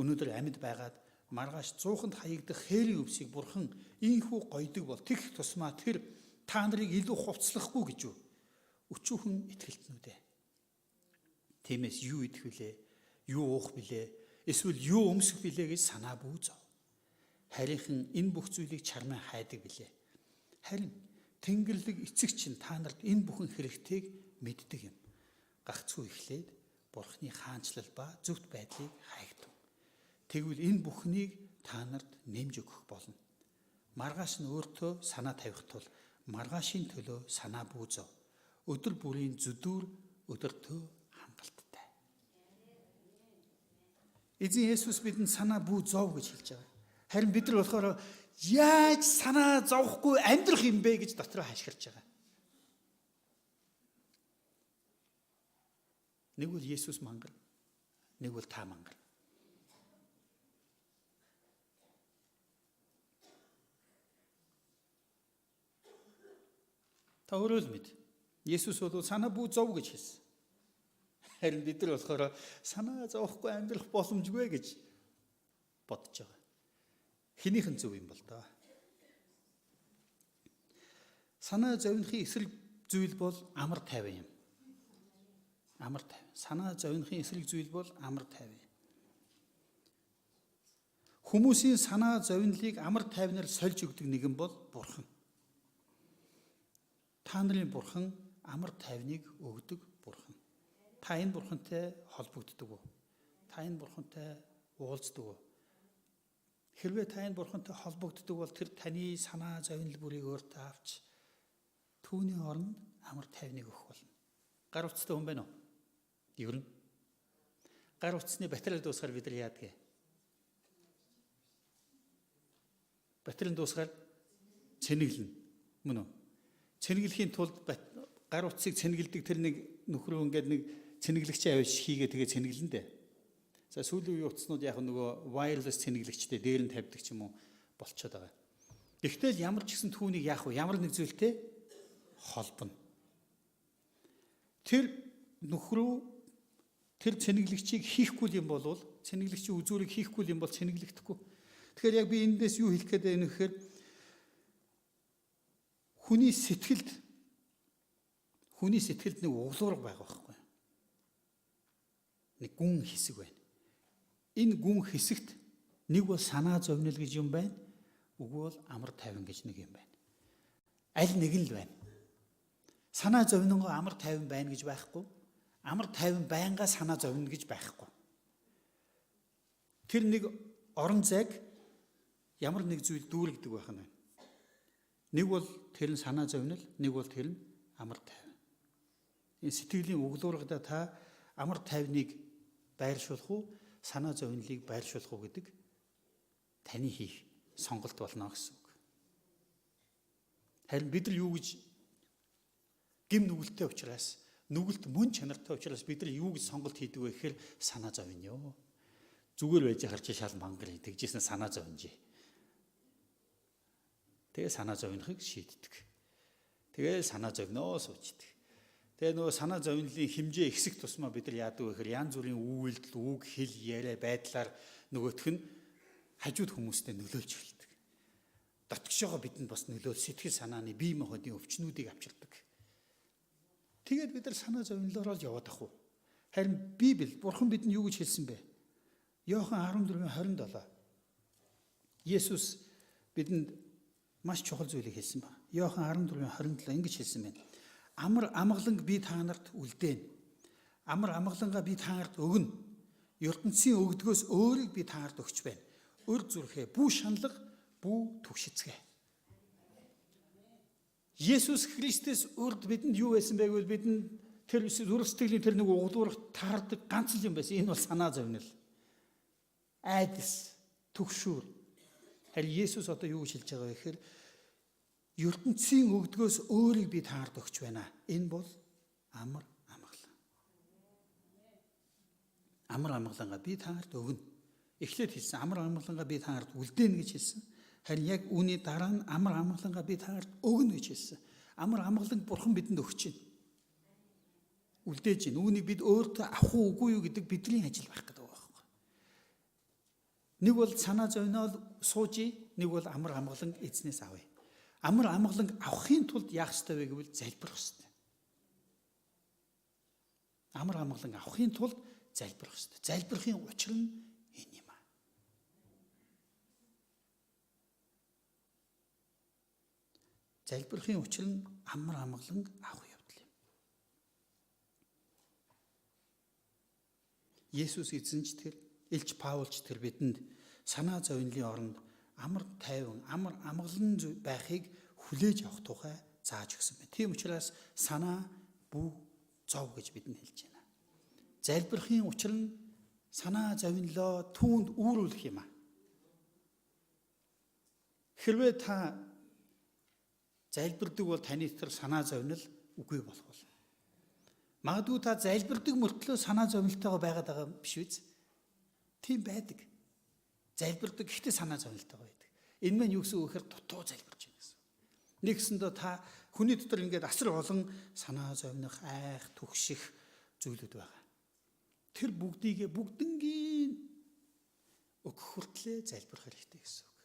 Өнөөдөр амьд байгаад маргааш 100-нд хаягдах хээрийн өвсийг бурхан ийхүү гойдог бол тэгх тусмаа тэр та нарыг илүү хувцлахгүй гэж юу? Өчүүхэн итгэлтнүүдээ. Тиймээс юу идэх вүлээ? Юу уух билээ? Эсвэл юу өмсөх билээ гэж санаа бүүзөө. Харийнхан энэ бүх зүйлийг чармай хайдаг билээ. Харин Тэнгэрлэг эцэгч нь та нарт энэ бүхэн хэрэгтэйг мэддэг юм. Гагцхүү эхлээд Бурхны хаанчлал ба зөвхт байдлыг хайгдав. Тэгвэл энэ бүхнийг та нарт нэмж өгөх болно. Маргааш нь өөртөө санаа тавих тул маргаашийн төлөө санаа бүүзөө. Өдөр бүрийн зүдүүр өдөртөө хангалттай. Эзэн Есүс бидэнд санаа бүүзөө гэж хэлж байгаа. Харин бид нар болохоор яаж санаа зовхгүй амьдрах юм бэ гэж дотроо хашгирч байгаа. Нэг бол Есүс мангар, нэг бол та мангар. Та өөрөө л мэд. Есүс бол санаа бүүзөө гэж хэлсэн. Харин бид нар болохоор санаа зовхгүй амьдрах боломжгүй гэж бодож байгаа. Хинийхэн зөв юм бол доо. Санаа зовнохын эсрэг зүйл бол амар тайван юм. Амар тайван. Санаа зовнохын эсрэг зүйл бол амар тайван. Хүмүүсийн санаа зовнилыг амар тайвнаар сольж өгдөг нэгэн бол Бурхан. Та нарын Бурхан амар тайвныг өгдөг Бурхан. Та энэ Бурхантай холбогддог уу? Та энэ Бурхантай уулздаг уу? Хэрвээ та энэ Бурхантай холбогддог бол тэр таны санаа зовнил бүрийг өөртөө авч түүний оронд амар тайвныг өгөх болно. Гар утастай хүн байна уу? Ер нь гар утасны батарей дуусахаар бид нар яадаг вэ? Батарей дуусахаар цэнэглэнэ. Мөн үү? Цэнэглэхийн тулд гар утсыг цэнэглэдэг тэр нэг нөхрөө ингээд нэг цэнэглэгчээ авч хийгээ тэгээ цэнэглэн дээ. За сүүлийн үеийн утаснууд яг нөгөө wireless цэнэглэгчтэй дээр нь тавьдаг ч юм уу болчиход байгаа. Гэхдээ ямар ч гэсэн түүнийг яах вэ? Ямар нэг зүйлтэй холбоно. Тэр нөхрөө тэр цэнэглэгчийг хийхгүй юм бол цэнэглэгчийн үзүүрийг хийхгүй юм бол цэнэглэгдэхгүй. Тэгэхээр яг би эндээс юу хэлэх гээд байна вэ гэхээр хүний сэтгэлд нэг углуурга байгаа байхгүй. Нэг гүн хэсэг байна. Энэ гүн хэсэгт нэг бол санаа зовнил гэж юм байна. Үгүй бол амар тайван гэж нэг юм байна. Аль нэг нь л байна. Санаа зовнингоо амар тайван байна гэж байхгүй. Амар тайван байнга санаа зовно гэж байхгүй. Тэр нэг орон зайг ямар нэг зүйл дүүргдэг байх нь байна. Нэг бол тэр нь санаа зовнил, нэг бол тэр нь амар тайван. Энэ сэтгэлийн углуургада та амар тайвныг байршуулах уу, санаа зовнилыг байршуулах уу гэдэг таны хийх сонголт болно гэсэн үг. Харин бид нар юу гэж гим нүгэлттэй учраас, нүгэлт мөн чанартай учраас бид нар юу гэж сонголт хийдэг вэ гэхээр санаа зовно ёо. Зүгээр байж харч шал мангар тэгжсэн санаа зовнжээ. Тэгээ санаа зовнохыг шийддэг. Тэгээ санаа зовноо суучдаг. Тэгээ нөгөө санаа зовнилын хэмжээ ихсэх тусмаа бид нар яадаг вэ гэхээр янз бүрийн үйлдэл, үг, хэл, яриа, байдлаар нөгөөх нь хажууд хүмүүстэй нөлөөлж эхэлдэг. Дотгошоогоо бидэнд бас нөлөөл сэтгэл санааны бие махбодын өвчнүүдийг авчирдаг. Тэгээд бид нар санаа зовнилоор л яваад ах уу. Харин Библи, Бурхан бидэнд юу гэж хэлсэн бэ? Иохан 14:27. Есүс бидэнд маш чухал зүйлийг хэлсэн ба. Иохан 14:27 ингэж хэлсэн байна. Амар амгаланг би та нарт үлдээн. Амар амгалангаа би та нарт өгнө. ертөнцийн өгдгөөс өөрийг би та нарт өгч байна. Өр зүрхээ бүү шаналга бүү түгшицгээ. Есүс Христос урд бидэнд юу байсан бэ гэвэл бидэнд тэр зүрх сэтгэлийн тэр нэг углуурах таардаг ганц л юм байсан. Энэ бол санаа зовнил. Айдас, түгшүүр. Харин Есүс одоо юу гэж хэлж байгаа вэ гэхээр ертөнцийн өгдгөөс өөрийг би таард өгч байна. Энэ бол амар амгалан. Амар амгалангаа би таард өгнө. Эхлээд хэлсэн амар амгалангаа би таард үлдээнэ гэж хэлсэн. Харин яг үүний дараа нь амар амгалангаа би таард өгнө гэж хэлсэн. Амар амгаланг Бурхан бидэнд өгч байна. Үлдээж байна. Үүнийг бид өөртөө авах уугүй юу гэдэг бидний ажил байх гэдэг байгаа. Нэг бол санаа зовноод суужий, нэг бол амар амгаланг эзнээс авъя. Амар амгаланг авахын тулд яах ёстой вэ гэвэл залбирах ёстой. Амар амгаланг авахын тулд залбирах ёстой. Залбирахын учир нь энэ юм аа. Залбирахын учир нь амар амгаланг авах явдал юм. Есүс эзэн ч тэр, Илч Паул ч тэр бидэнд санаа зовнилын оронд амар тайван, амар амгалан байхыг хүлээж авах тухай зааж өгсөн байна. Тийм учраас санаа, бүү, зов гэж бидэнд хэлж байна. Залбирахын учир нь санаа зовнилоо түүнд үүрүүлэх юм аа. Хэрвээ та залбирдаг бол таны дотор санаа зовнил үгүй болох бол. Магадгүй та залбирдаг мөртлөө санаа зовнилтойгоо байгаад байгаа биш үү? Тийм байдаг. Залбирдаг гэхдээ санаа зовнилтойгоо байдаг. Энэ мань юу гэсэн үг гэхээр дутуу залбирч байна гэсэн. Нэгсэндээ та хүний дотор ингээд асар олон санаа зовних, айх, түгших зүйлүүд байгаа. Тэр бүгднгийн өгөх хүртлээр залбирах хэрэгтэй гэсэн үг.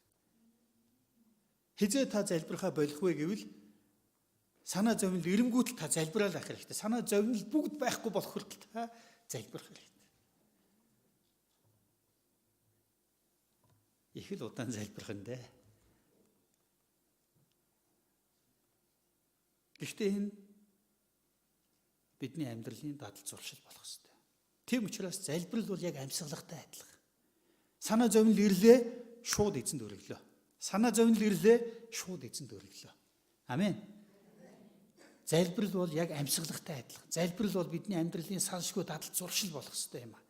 Хизээ та залбирахаа болох вэ гэвэл санаа зовнил эренгүүтэл та залбираад байх хэрэгтэй. Санаа зовнил бүгд байхгүй болох хүртэл та залбирах хэрэгтэй. Их л удаан залбирх нь дээ. Гэхдээ энэ бидний амьдралын дадал зуршил болох ёстой. Тийм учраас залбирал бол яг амьсгалагтай адилхан. Санаа зовнил ирлээ, шууд эзэнд өргөлөө. Санаа зовнил ирлээ, шууд эзэнд өргөлөө. Амен. Залбирал бол яг амьсгалагтай адилхан. Залбирал бол бидний амьдралын салшгүй дадал зуршил болох ёстой юм аа.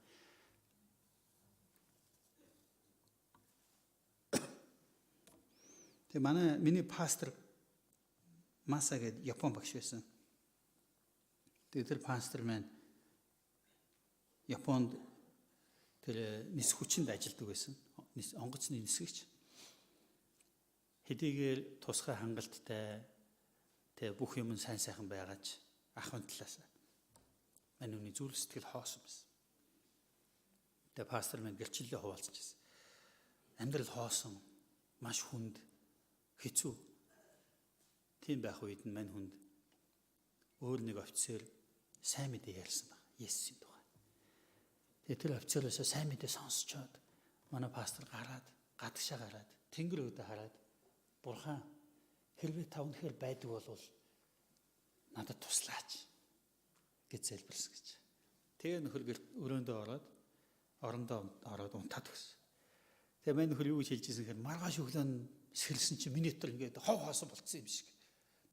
Тэгээ миний пастор Маса гэдэг Япон багш байсан. Тэгээ тэр пастор маань Японд тэр нис хүчинд ажилладаг байсан. Онгоцны нисгэгч. Хэдийгээр тусгай хангалттай тэгээ бүх юм сайн сайхан байгаач ахын талаас мань үний зүрх сэтгэл хоосон байсан. Тэгээ пастор маань гэрчлэлээ хуваалцаж байсан. Амьдрал хоосон, маш хүнд, хэцүү. Тийм байх үед нь мань хүнд өөр нэг офицер сайн мэдээ ярьсан баг. Есүсийн тухай. Тэгээ тэр офицероос сайн мэдээ сонсчоод манай пастор гараад, гадагшаа гараад, тэнгэр өөдөө хараад Бурхан хэрвээ та үнэхээр байдаг бол надад туслаач гэж залбирсан гэж. Тэгээ нөхөр өрөөндөө орондоо ороод унтаад өгсөн. Тэгээ мань нөхөр юу гэж хэлж ирсэн гэхээр маргааш өглөө сэрэлсэн чинь миний дотор ингээд хоосон болцсон юм шиг.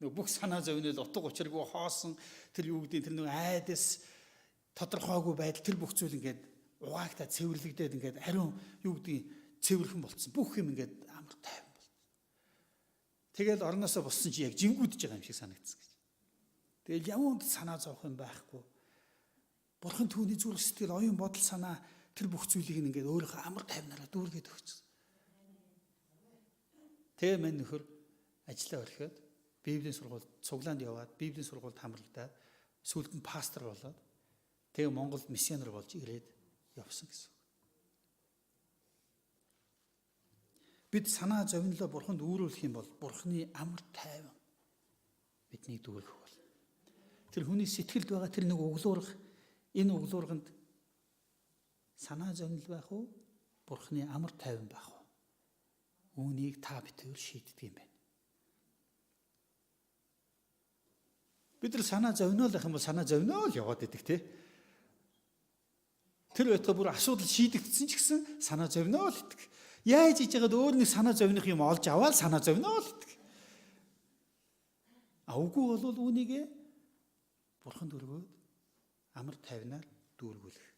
Нөгөө бүх санаа зовнил утга учиргүй хоосон тэр юу гэдэг тэр нөгөө айдас тодорхойгүй байдал тэр бүх зүйл ингээд угаагтаа цэвэрлэгдээд ингээд ариун юу гэдэг цэвэрхэн болцсон. Бүх юм ингээд амар тайван болцсон. Тэгэл орноосоо боссон чи яг жингүүдж байгаа юм шиг санагдсан гэж. Тэгэл яванд санаа зовх юм байхгүй. Бурхан түүний зүрх сэтгэл, оюун бодол санаа тэр бүх зүйлийг ингээд өөрийнхөө амар тайвнараа дүүргээд өгсөн. Тэгээ мань нөхөр ажиллаа орхиод Библийн сургуульд цуглаанд яваад Библийн сургуульд хамрагдаад сүүлд нь пастор болоод тэгээ Монголд миссионер болж ирээд явсан гэсэн. Бид санаа зовнилоо Бурханд үүрүүлэх юм бол Бурханы амар тайван биднийг дүүргэх бол. Тэр хүний сэтгэлд байгаа тэр нэг углуурах энэ углуурганд санаа зовнил байх уу? Бурханы амар тайван байх уу? Үүнийг та битүүр шийддэг юм байна. Бид нар санаа зовниол гэх юм бол санаа зовниол яваад идэг тий. Тэр байтугай бүр асуудал шийдэгдсэн ч гэсэн санаа зовниол идэг. Яаж хийж яагаад өөр нэг санаа зовних юм олж аваад санаа зовноо л гэдэг. Үгүй бол үүнийг Бурханд өргөөд амар тайвнаар дүүргүүлэх.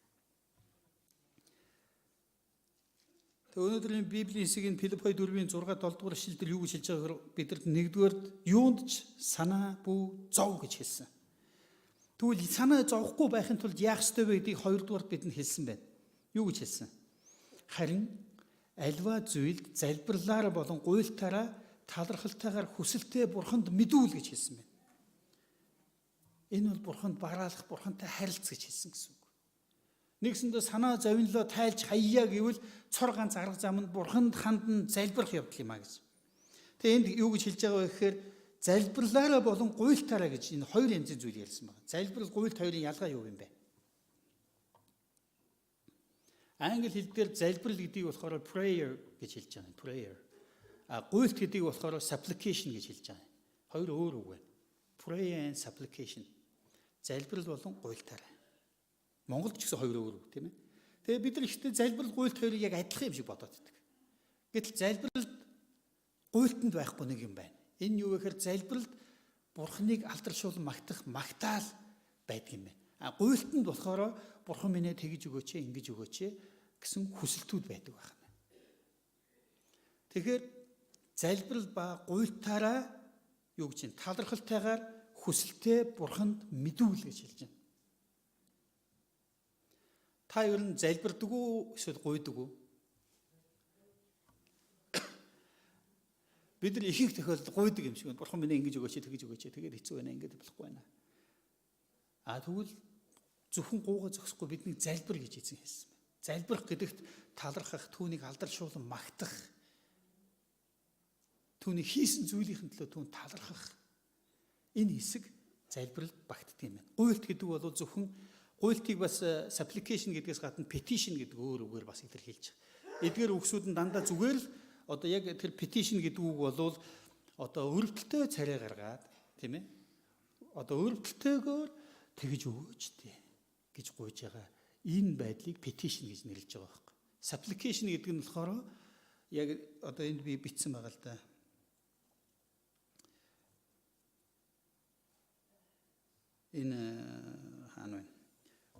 Тэгээ өнөөдрийн Библийн хэсгийн Филиппой 4-ийн 6-7 дугаар эшлэлдэр юу гэж хэлж байгааг бидэнд нэгдүгээр юунд ч санаа бүү зов гэж хэлсэн. Тэгвэл санаа зовхгүй байхын тулд яах ёстой вэ гэдгийг хоёрдугаар бидэнд хэлсэн байна. Юу гэж хэлсэн? Харин альва зүйлд залбирлаар болон гуйлтаараа талархалтайгаар хүсэлтэй Бурханд мэдүүл гэж хэлсэн байна. Энэ бол Бурханд бараалах, Бурхантай харилцах гэж хэлсэн гэсэн үг. Нэгсэндээ санаа зовнилоо тайлж хаяа гэвэл цор ганц арга зам нь Бурханд хандан залбирах явдал юм а гэж. Тэгээ энд юу гэж хэлж байгаа вэ гэхээр залбирлаараа болон гуйлтаараа гэж энэ хоёр янзын зүйл ярьсан байна. Залбирал, гуйлт хоёрын ялгаа юу юм бэ? Англи хэл дээр залбирал гэдгийг болохоор prayer гэж хэлж байгаа. Prayer. Гуйлт гэдгийг болохоор supplication гэж хэлж байгаа. Хоёр өөр үг байна. Prayer and supplication. Залбирал болон гуйлтаараа. Монголд ч гэсэн хоёр өөр үг тийм ээ. Тэгээ бид нар ихтэй залбирал гуйлт хоёрыг яг адилхан юм шиг бодоод байдаг. Гэтэл залбиралд гуйлтанд байхгүй нэг юм байна. Энэ юу гэхээр залбиралд Бурхныг алдаршуулан магтах магтаал байдаг юм байна. Гуйлтанд болохоор Бурхан минь тэгж өгөөч, ингэж өгөөч гэсэн хүсэлтүүд байдаг байна. Тэгэхээр залбирал ба гуйлтаараа юу гэж юм талархалтайгаар хүсэлтэй Бурханд мэдүүл гэж хэлж байна. Та ер нь залбирдаг уу эсвэл гуйдаг уу? Бид нар ихэнх тохиолдолд гуйдаг юм шиг байна. Бурхан минь ингэж өгөөч, тэгж өгөөч, тэгээд хэцүү байна, ингэж болохгүй байна. Тэгвэл зөвхөн гуугаа зогсохгүй бидний залбир гэж эзэн хэлсэн байна. Залбирах гэдэгт талархах, түүнийг алдаршуулан магтах, түүний хийсэн зүйлийн төлөө түүнд талархах. Энэ хэсэг залбиралд багтдаг юм байна. Гуйлт гэдэг бол зөвхөн гуйлтыг бас supplication гэдгээс гадна petition гэдэг өөр үгээр бас илэрхийлж байгаа. Эдгээр үгсүүд нь дандаа зүгээр л одоо яг тэр petition гэдэг үг бол одоо өрөвдөлтөй царай гаргаад тийм ээ. Одоо өрөвдөлтөйгөр тэгж өгөөч дээ гэж гуйж байгаа. Энэ байдлыг petition гэж нэрлэж байгаа байхгүй. Supplication гэдэг нь болохоор яг одоо энд би бичсэн байгаа л да. Энэ хаана вэ?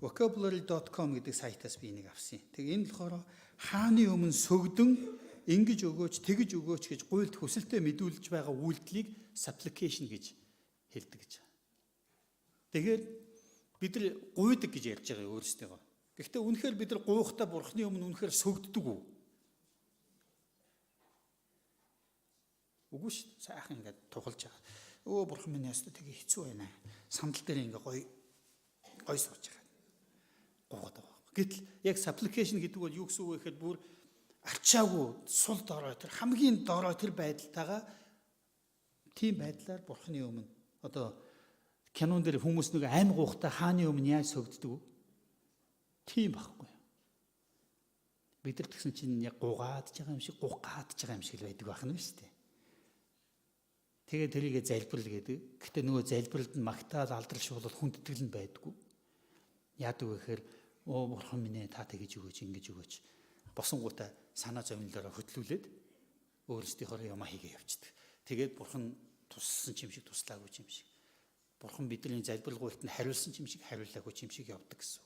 vocabulary.com гэдэг сайтаас би энийг авсан. Тэгээ энэ болохоор хааны өмнө сөгдөн ингэж өгөөч, тэгж өгөөч гэж гуйлт хүсэлтэд мэдүүлж байгаа үйлдэлийг supplication гэж хэлдэг гэж. Тэгэхээр бид нар гуйдаг гэж ярьж байгаа өөрсдөө. Гэхдээ үнэхээр бид нар гуйхдаа Бурхны өмнө үнэхээр сөгддөг үү? Үгүй шүү. Сайхан ингээд тухалж байгаа. Өө Бурхан минь ястаа тэгээ хэцүү байна. Сандал дээр ингээ гой сууж байгаа. Гуйгаад байгаа. Гэтэл яг supplication гэдэг бол юу гэсэн үг вэ гэхээр бүр арчаагүй сул дорой тэр хамгийн дорой тэр байдалтайгаа тийм байдлаар Бурхны өмнө одоо кинон дээр хүмүүс нэг аймаг уухтай хааны өмнө яаж сөгддөг вэ? Тийм байхгүй. Бид нар тэгсэн чинь яг гугаад байгаа юм шиг гугаад байгаа юм шиг л байдаг байх нь шүү дээ. Тэгээ тэрийгэ залбирал гэдэг. Гэхдээ нөгөө залбиралд нь магтаал алдаршуулал хүндэтгэл нь байдгүй. Яадаг вэ гэхээр Бурхан минь та тэгж өгөөч, ингэж өгөөч. Босонгуудаа санаа зовнилороо хөтлүүлээд өөрсдийнхөө юм хийгээ явчихдаг. Тэгээд Бурхан туссан юм шиг туслаагүй юм шиг. Бурхан бидний залбиралгуйлт нь хариулсан юм шиг хариулаагүй юм шиг явдаг гэсэн.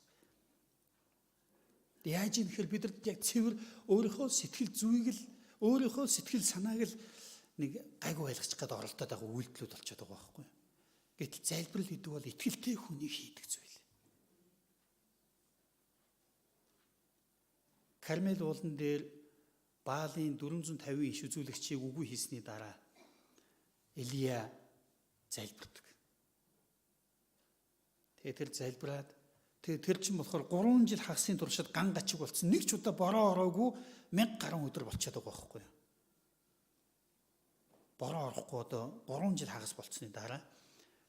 Яаж юм гэхээр бид нар яг цэвэр өөрийнхөө сэтгэл зүйг л өөрийнхөө сэтгэл санааг л нэг гайгүй ойлгочих гээд оролдоод байгаа үйлдэлүүд болчиход байгаа байхгүй. Гэтэл залбирал гэдэг бол итгэлтэй хүний хийдэг зүйл. Кармел уулан дээр Баалын 450 иш үзүүлэгчийг үгүй хийсний дараа Илия залбирдаг. Тэгээ тэр залбираад тэр чинь болохоор 3 жил хагасын туршид ган гачиг болсон. Нэг ч удаа бороо ороогүй 1000 гаруй өдөр болчиход байгаа байхгүй юу? Бороо орохгүй одоо 3 жил хагас болцсны дараа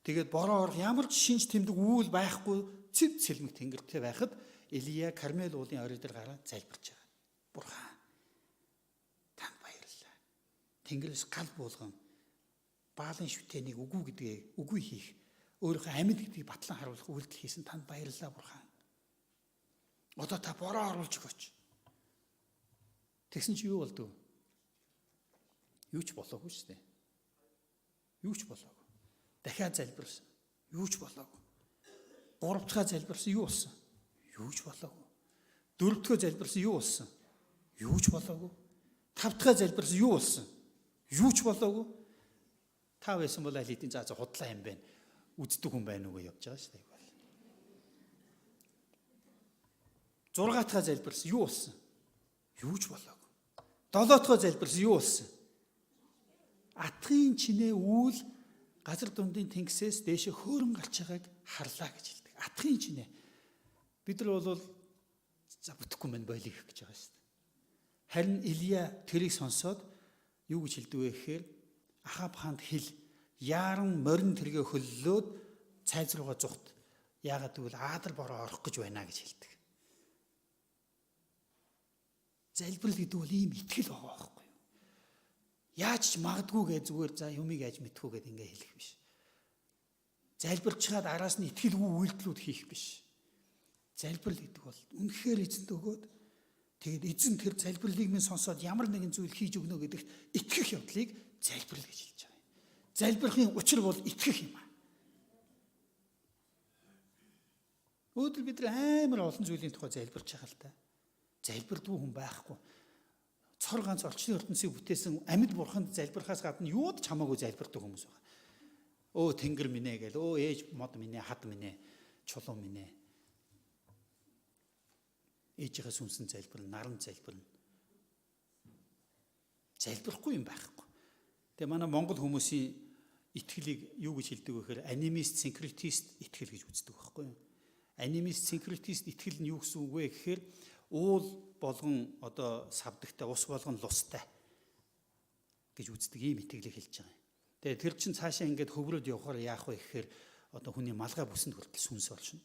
тэгээд бороо орох ямар ч шинж тэмдэг үйл байхгүй цэв цэлмэг тэнгэртэй байхад Илия Кармел уулын орой дээр гараад залбирч байгаа. Бурхан танд баярлалаа. Тэнгэрээс гал буулган Баалын шүтээнийг үгүй хийх өөрийнхөө амьд гэдгийг батлан харуулах үйлдэл хийсэн танд баярлалаа Бурхан. Одоо та бороо оруулж өгөөч. Тэгсэн чи юу болдгоо? Юу ч болоогүй шүү дээ. Юу ч болоогүй. Дахиад залбирсан. Юу ч болоогүй. Гурав дахь залбирсан, юу болсон? Юу ч болоогүй. Дөрөв дэх залбирсан, юу болсон? Юу ч болоогүй. Тав дахь залбирсан, юу болсон? Юу ч болоогүй. Та байсан бол аль хэдийн заа худлаа юм байна. Үздэг хүн байна уу гэж явж байгаа шүү дээ. 6 дахь залбирсан, юу болсон? Юу ч болоогүй. 7 дахь залбирсан, юу болсон? Атгын чинээ үүл газар дундын тэнгисээс дээшээ хөөрөн гарч байгааг харлаа гэж хэлдэг. Атгын чинээ. Бид нар бол за бүтэхгүй мэн бойлыг гэж байгаа шүү дээ. Харин Илия тэрийг сонсоод юу гэж хэлдэг вэ гэхээр Ахаб хаанд хэл яаран морин тэргээ хөллөөд цайз руугаа зүхт. Яагаад гэвэл Аадар бороо орох гэж байна гэж хэлдэг. Залбирал гэдэг бол ийм итгэл байгаа байхгүй юу? Яаж ч магадгүй гэж зүгээр за юмыг яаж мэдхүү гэд ингээ хэлэх биш. Залбирч чад араас нь итгэлгүй үйлдэлүүд хийх биш. Залбирал гэдэг бол үнэхээр эзэнт өгөөд тэгээд эзэн тэр залбирлыг минь сонсоод ямар нэгэн зүйл хийж өгнө гэдэгт итгэх явдлыг залбирал гэж хэлж байгаа юм. Залбирахын учир бол итгэх юм аа. Өөдөл бид амар олон зүйлийн тухай залбирч байгаа л та. Залбирдгүй хүн байхгүй. Цор ганц орчны ертөнцийг бүтээсэн амьд бурханд залбирхаас гадна юуд ч хамаагүй залбирдаг хүмүүс байгаа. Өө тэнгэр минь ээ гэл, өө ээж мод минь ээ, хад минь ээ, чулуун минь ээ. Ээжийнхээ сүнсэн залбирна, наран залбирна. Залбирахгүй юм байхгүй. Тэгээ манай монгол хүмүүсийн итгэлийг юу гэж хэлдэг вэ гэхээр анимист, синкретист итгэл гэж үздэг байхгүй юу? Анимист, синкретист итгэл нь юу гэсэн үг вэ гэхээр уул болгон одоо савдагтай, ус болгон лустай гэж үздэг ийм итгэлийг хэлж байгаа юм. Тэгээ тэр чин цаашаа ингээд хөврөөд явахаар яах вэ гэхээр одоо хүний малгай бүсэнд хүртэл сүнс олшно.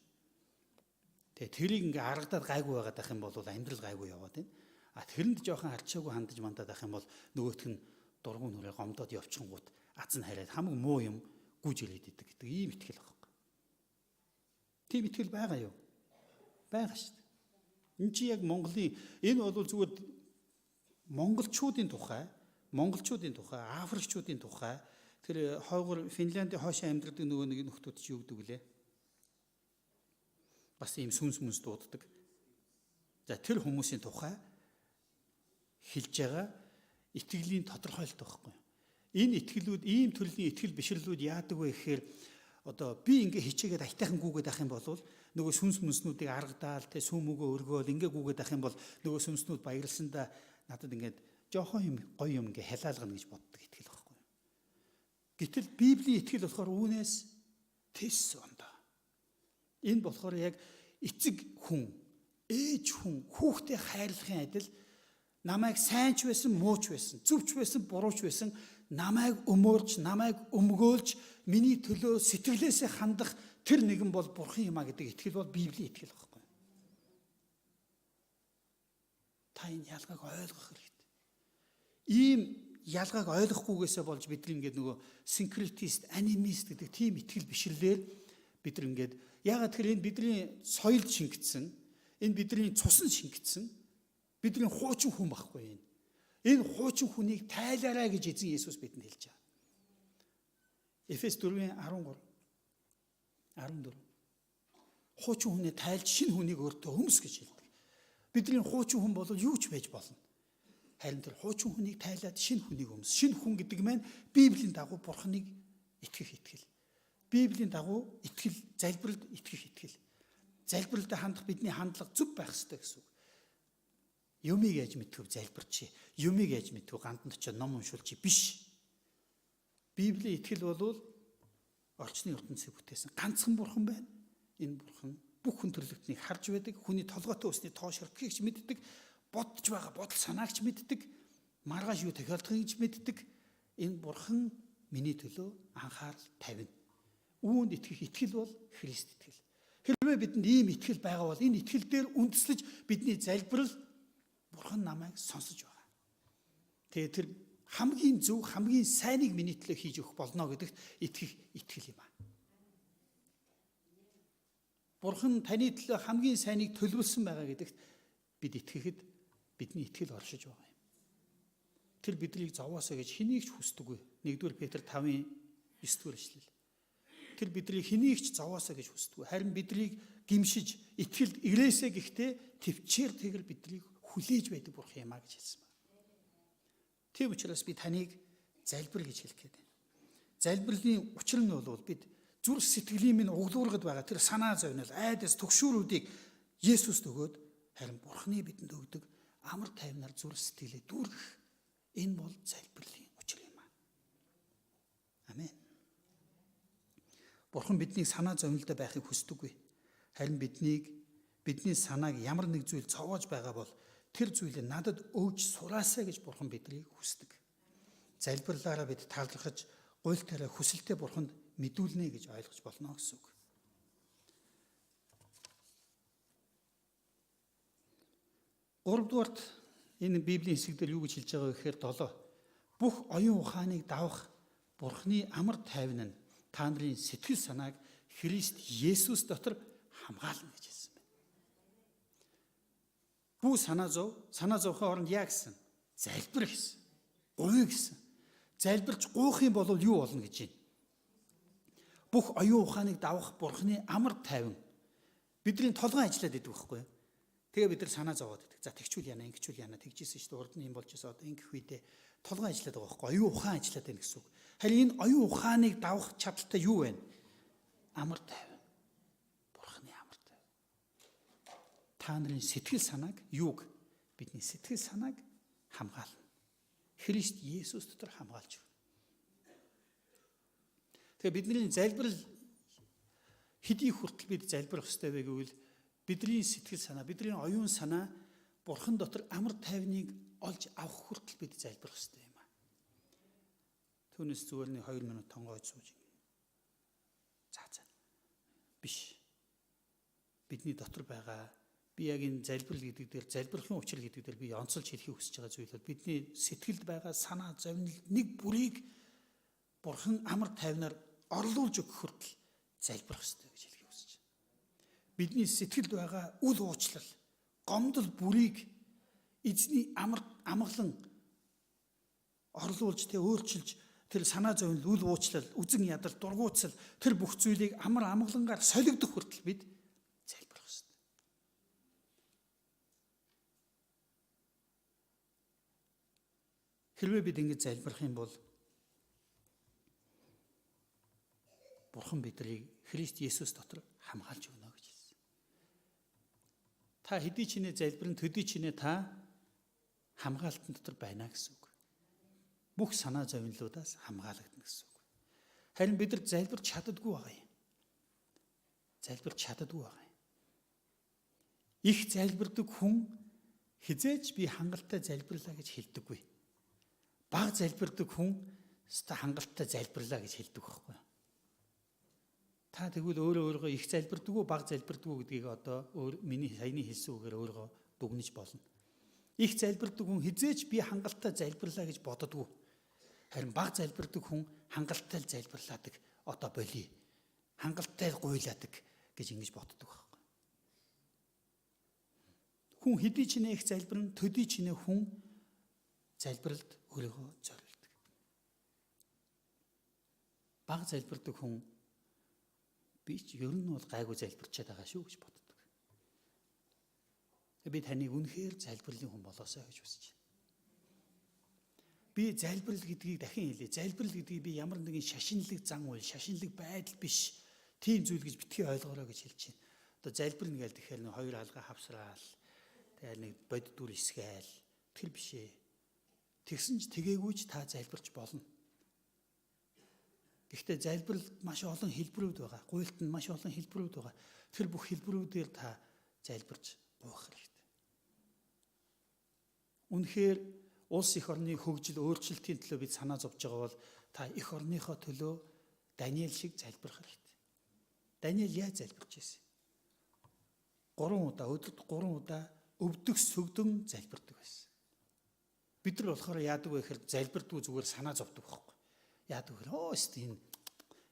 Тэгээ тэрийг ингээ аргадаад гайгүй байгаад ах юм бол амьдрал гайгүй яваад байна. А тэрэнд жоохон арчаагүй хандаж мандаад ах юм бол нөгөөх нь дургуун нүрээ гомдоод явчихгууд аз нь хараад хамаг муу юм гүйж ирээд идэг гэдэг ийм итгэл байгаа. Тийм итгэл байгаа юу? Байгаа шүү дээ. Энд чи яг Монголын энэ бол зүгээр монголчуудын тухай, африкчуудын тухай тэр хойгор Финляндийн хойшоо амьдардаг нөгөө нэг нөхдүүд чи юу гэдэг вүлээ? Бас ийм сүнс мүнс дууддаг. За тэр хүмүүсийн тухай хэлж байгаа итгэлийн тодорхойлт байхгүй. Энэ итгэлүүд ийм төрлийн итгэл бишрлүүд яадаг вэ гэхээр одоо би ингээ хичээгээд айтайхан гүгээд ах юм бол нөгөө сүнс мүнснүүдийг аргадаал тэ сүмөгөө өргөөл ингээ гүгээд ах юм бол нөгөө сүнснүүд баярлсандаа надад ингээд жоохон юм гоё юм ингээ халаалгана гэж боддог итгэл байхгүй. Гэтэл Библийн итгэл болохоор үүнээс тэс ондоо. Энэ болохоор яг эцэг хүн, ээж хүн, хүүхдээ хайрлахын адил намайг сайн ч байсан, муу ч байсан, зөв ч байсан, буруу ч байсан намайг өмөөрч, намайг өмгөөлж, миний төлөө сэтгэлээсээ хандах тэр нэгэн бол бурхан юм а гэдэг итгэл бол Библийн итгэл байхгүй. Та энэ ялгааг ойлгох хэрэгтэй. Ийм ялгааг ойлгохгүйгээсээ болж бид ингээд нөгөө синкретист, анимист гэдэг тийм итгэл бишрлэр бид ингээд яагаад тэгэхээр энэ бидний соёлд шингэсэн, энэ бидний цусан шингэсэн, бидний хуучин хүн байхгүй энэ. Энэ хуучин хүнийг тайлаарай гэж эзэн Есүс бидэнд хэлж байгаа. Эфес 4:13 14. Хуучин хүнээ тайлж шинэ хүнийг өөртөө өмс гэж хэлдэг. Бидний хуучин хүн бол юу ч байж болно. Харин тэр хуучин хүнийг тайлаад шинэ хүнийг өмс. Шинэ хүн гэдэг маань Библийн дагуу Бурханыг итгэх итгэл. Библийн дагуу итгэл, залбиралд итгэх итгэл. Залбиралд хандах бидний хандлага зөв байх ёстой гэсэн үг. Юмыг яаж мэдхүү залбирчи. Юмыг яаж мэдхүү ганданд очиж ном уншуулчих биш. Библийн итгэл бол орчны ертөнцийг бүтээсэн ганцхан бурхан байна. Энэ бурхан бүх хүн төрлөختнийг харж байдаг, хүний толгойтой усны тоо ширтгэхийг ч мэддэг, бодож байгаа бодол санаагч мэддэг, маргааш юу тохиолдохыг ч мэддэг. Энэ бурхан миний төлөө анхаарал тавина. Үүнд итгэх итгэл бол Христ итгэл. Хэрвээ бидэнд ийм итгэл байгаа бол энэ итгэл дээр үндэслэж бидний залбирал бурхан намайг сонсож байгаа. Тэгээ тэр хамгийн зөв, хамгийн сайныг миний төлөө хийж өгөх болно гэдэгт итгэх итгэл юм аа. Бурхан таны төлөө хамгийн сайныг төлөвлөсөн байгаа гэдэгт бид итгэхэд бидний итгэл оршиж байгаа юм. тэр биднийг зовоосоо гэж хэнийг ч хүсдэггүй. 1-р Петр 5:9 эшлэл. Тэр биднийг хэнийг ч зовоосоо гэж хүсдэггүй. Харин биднийг гимшиж, итгэл ирээсэ гэхдээ төвчээр тэгэр биднийг хүлээж байдаг бурхан юм а гэж хэлсэн байна. Тийм учраас би таныг залбир гэж хэлэх гээд байна. Залбирлын учир нь бол бид зүрх сэтгэлийн минь углуургад байгаа тэр санаа зовнил, айдас, түгшүүрүүдийг Есүст өгөөд харин Бурханы бидэнд өгдөг амар тайвнаар зүрх сэтгэлээ дүүргэх. Энэ бол залбирлын учир юм аа. Амен. Бурхан бидний санаа зовнилтой байхыг хүсдэггүй. Харин бидний санааг ямар нэг зүйл цовоож байгаа бол тэр зүйлийг надад өгж сураасаа гэж Бурхан биднийг хүсдэг. Залбирлаараа бид талархаж, гуйлтаараа хүсэлтэд Бурханд мэдүүлнэ гэж ойлгож болно гэсэн үг. Гуравдугаарт энэ Библийн хэсэгдэр юу гэж хэлж байгаа вэ гэхээр 7. Бүх оюун ухааныг давах Бурханы амар тайван нь та нарын сэтгэл санааг Христ Есүс дотор хамгаална гэж хэлсэн байна. Бүү санаа зовхын оронд яа гэсэн? Залбир гэсэн. Гуй гэсэн. Залбирч гуйх юм бол юу болно гэж байна? Бүх оюун ухааныг давах Бурханы амар тайван бидний толгойн ажиллаад идэв байхгүй юу? Тэгээ бид нар санаа зовоод идэг. За тэгчүүл яана, ингэчүүл яана, тэгжсэн шүү дээ. Урд нь юм болж байгаа. Одоо ингэх үедээ толгойн ажиллаад байгаа байхгүй юу? Оюун ухаан ажиллаад байна гэсэн үг. Харин энэ оюун ухааныг давах чадaltaй юу вэ? Амар тайван. Бурханы амар тайван. Та нарын сэтгэл санааг юуг? Бидний сэтгэл санааг хамгаална. Христ Есүс дотор хамгаалж байна. Тэгээ бидний залбирал хэдий хүртэл бид залбирах ёстой вэ гэвэл бидний сэтгэл санаа, бидний оюун санаа Бурхан дотор амар тайвныг олж авах хүртэл бид залбирах ёстой юм аа. Түүнээс зүгээр нэг 2 минут тонгойж сууж ингэ. За. Биш. Бидний дотор байгаа би яг энэ залбирал гэдэг дээр залбирхын учир гэдэг дээр би онцолж хэлхийг хүсэж байгаа зүйл бол бидний сэтгэлд байгаа санаа зовнил нэг бүрийг Бурхан амар тайвнаар орлуулж өгөх хүртэл залбирх ёстой гэж хэлхийг хүсэж байна. Бидний сэтгэлд байгаа үл уучлал, гомдол бүрийг эзний амгалан орлуулж өөрчилж тэр санаа зовнил, үл уучлал, үзэн ядал, дургуутсал тэр бүх зүйлийг амгалангаар солигдох хүртэл бид залбирх ёстой. Хэрвээ бид ингэж залбирх юм бол Бурхан биднийг Христ Есүс дотор хамгаалж өгнө гэж хэлсэн. Та хэдий ч нэ залбирэн төдий ч нэ та хамгаалтан дотор байна гэсэн үг. Бүх санаа зовнилуудаас хамгаалагдана гэсэн үг. Харин бид нар залбирч чаддаггүй байгаа юм. Залбирч чаддаггүй байгаа юм. Их залбирдаг хүн хизээч би хангалттай залбирлаа гэж хэлдэггүй. Бага залбирдаг хүн өстой хангалттай залбирлаа гэж хэлдэг байхгүй юу? Та тэгвэл өөрөөгөө их залбирдаг уу, бага залбирдаг уу гэдгийг одоо миний саяны хэлсэн үгээр өөрийгөө дүгнэж болно. Их залбирдаг хүн хизээч би хангалттай залбирлаа гэж боддоггүй. Харин бага залбирдаг хүн хангалттай залбирлаадаг одоо болий. Хангалттай гуйлаадаг гэж ингэж боддог байхгүй. Хүн хэдий ч нэ их залбирна, төдий ч нэ хүн залбиралд өөрийгөө зориулдаг. Бага залбирдаг хүн би ч ер нь бол гайгүй залбирчаад байгаа шүү гэж боддог. Би таныг үнэхээр залбирлын хүн болоосоо гэж хүсэж байна. Би залбирал гэдгийг дахин хэлье. Залбирал гэдгийг би ямар нэгэн шашинлаг зан үйл, шашинлаг байдал биш. Тийм зүйл гэж битгий ойлгоорой гэж хэлж байна. Одоо залбирна гээл тэгэхээр нэг хоёр алгаа хавсраал, тэгээд нэг бодит дүр исгээл тэр биш ээ. Тэгсэн ч тгээгүйч та залбирч болно. Гэхдээ залбирал маш олон хэлбэрүүд байгаа. Гуйлт нь маш олон хэлбэрүүд байгаа. Тэр бүх хэлбэрүүдээр та залбирч гуйх хэрэгтэй. Үнэхээр улс их орны хөгжил, өөрчлөлтийн төлөө бид санаа зовж байгаа бол та их орныхоо төлөө Даниэл шиг залбирх хэрэгтэй. Даниэл яаж залбирч ирсэн? 3 удаа, өдөрт 3 удаа өвдөх сөгдөн залбирдаг байсан. Бид нар болохоор яадаг вэ гэхээр залбирдгүй зүгээр санаа зовдөг байхгүй. Яадаг вэ?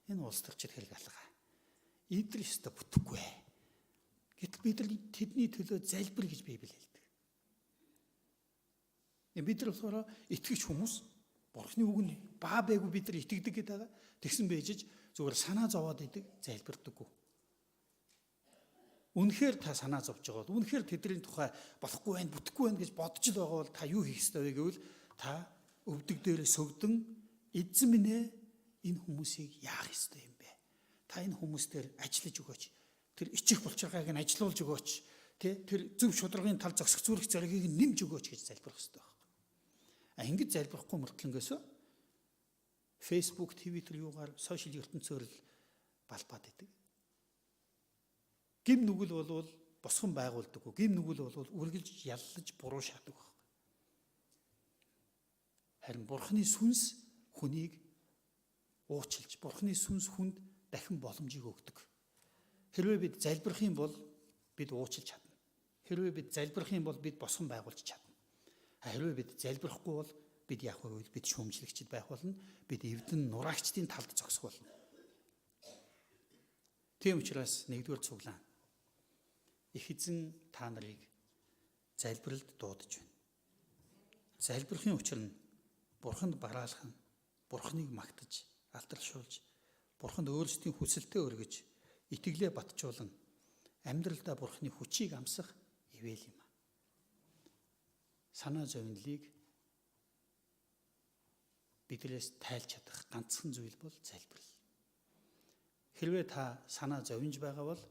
Энэ улс төрчид хэрэг алгаа. Эдгээр өстө бүтэхгүй. Гэтэл бид нар тэдний төлөө залбир гэж Библи хэлдэг. Бид нар болохоор итгэж хүмүүс Бурхны үгэнд баа байгүй бид нар итгэдэг гэдэг. Тэгсэн бэжж зүгээр санаа зовоод идэг, залбирдаггүй. Үнэхээр та санаа зовж байгаа бол, үнэхээр тэдний тухай болохгүй байх, бүтэхгүй байх гэж бодож л байгаа бол та юу хийх ёстой вэ гэвэл та өвдөг дээрээ сөгдөн эзэн минь ээ энэ хүмүүсийг яах ёстой юм бэ? Та энэ хүмүүстээр ажиллаж өгөөч. Тэр ичих булчиргааг нь ажилуулж өгөөч. Тэр зөв шударгын тал зогсох зүрх зэргийг нэмж өгөөч гэж залбирх ёстой байна. Ингэж залбирахгүй мөртлөнгөөс Facebook, Twitter юугаар сошиал ертөнцөөр л балбаад идэг. Гим нүгэл болвол босгон байгуулдаггүй. Гим нүгэл болвол үргэлж яллаж буруу шаадаг байна. Харин Бурхны сүнс хүнийг уучлж, Бурхны сүнс хүнд дахин боломжийг өгдөг. Хэрвээ бид залбирх юм бол бид уучлж чадна. Хэрвээ бид залбирх юм бол бид босгон байгуулж чадна. Хэрвээ бид залбирахгүй бол бид яах вэ гэвэл бид шүүмжлэгчд байх болно. Бид эвдэн нураагчдын талд зогсох болно. Тийм учраас нэгдүгээр цуглаан. Их эзэн та нарыг залбиралд дуудаж байна. Залбирхын учир нь Бурханд бараалах нь, Бурхныг магтаж, алдаршуулж, Бурханд өөрсдийн хүсэлтээ өргөж, итгэлээ батжуулан амьдралдаа Бурхны хүчийг амсах ивэл юм. Санаа зовнилыг биднээс тайлж чадах ганцхан зүйл бол залбирал. Хэрвээ та санаа зовж байгаа бол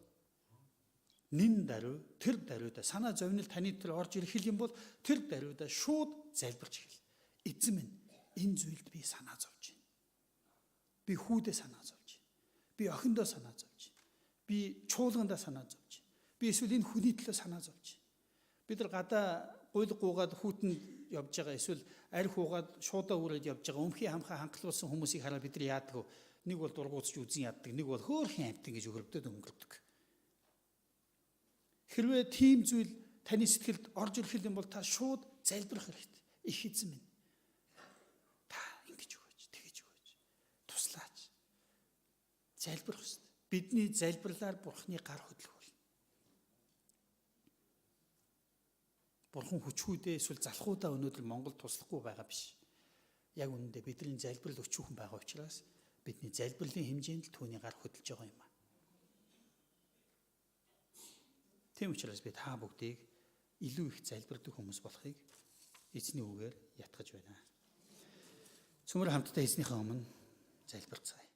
нин даруй тэр даруйда санаа зовнил таны дээр орж ирэх юм бол тэр даруйда шууд залбирч хэл. Эзэн минь энэ зүйлд би санаа зовж байна. Би хүүдээ санаа зовж байна. Би охиндоо санаа зовж байна. Би чуулгандаа санаа зовж байна. Би эсвэл энэ хүний төлөө санаа зовж байна. Бид нар гадаа гуйлг гуугаад хүүтэнд явж байгаа эсвэл арх уугаад шуудаа үрээд явж байгаа өмхий хамхаа хангалуулсан хүмүүсийг хараад бид нар яадаг вэ? Нэг бол дургуутч үзэн яддаг, нэг бол хөөрхөн амтан гэж өгөрөгдөд өнгөрдөг. Хэрвээ тийм зүйл таны сэтгэлд орж ирэх юм бол та шууд залбирах хэрэгтэй. Их эзэн минь. Та ингэж өгөөч, тэгэж өгөөч. Туслаач. Залбирах хэрэгтэй. Бидний залбирлаар Бурхны гар хөдлөх болно. Бурхан хүчгүүдээ эсвэл залхуудаа өнөөдөр Монголд туслахгүй байгаа биш. Яг үнэндээ бидний залбирал өчүүхэн байгаа учраас бидний залбирлын хэмжээнд түүний гар хөдлөж байгаа юм аа. Тийм учраас би та бүгдийг илүү их залбирдаг хүмүүс болохыг эзний үгээр ятгах байна. Цөмөр хамтдаа эзнийхээ өмнө залбирцгаая.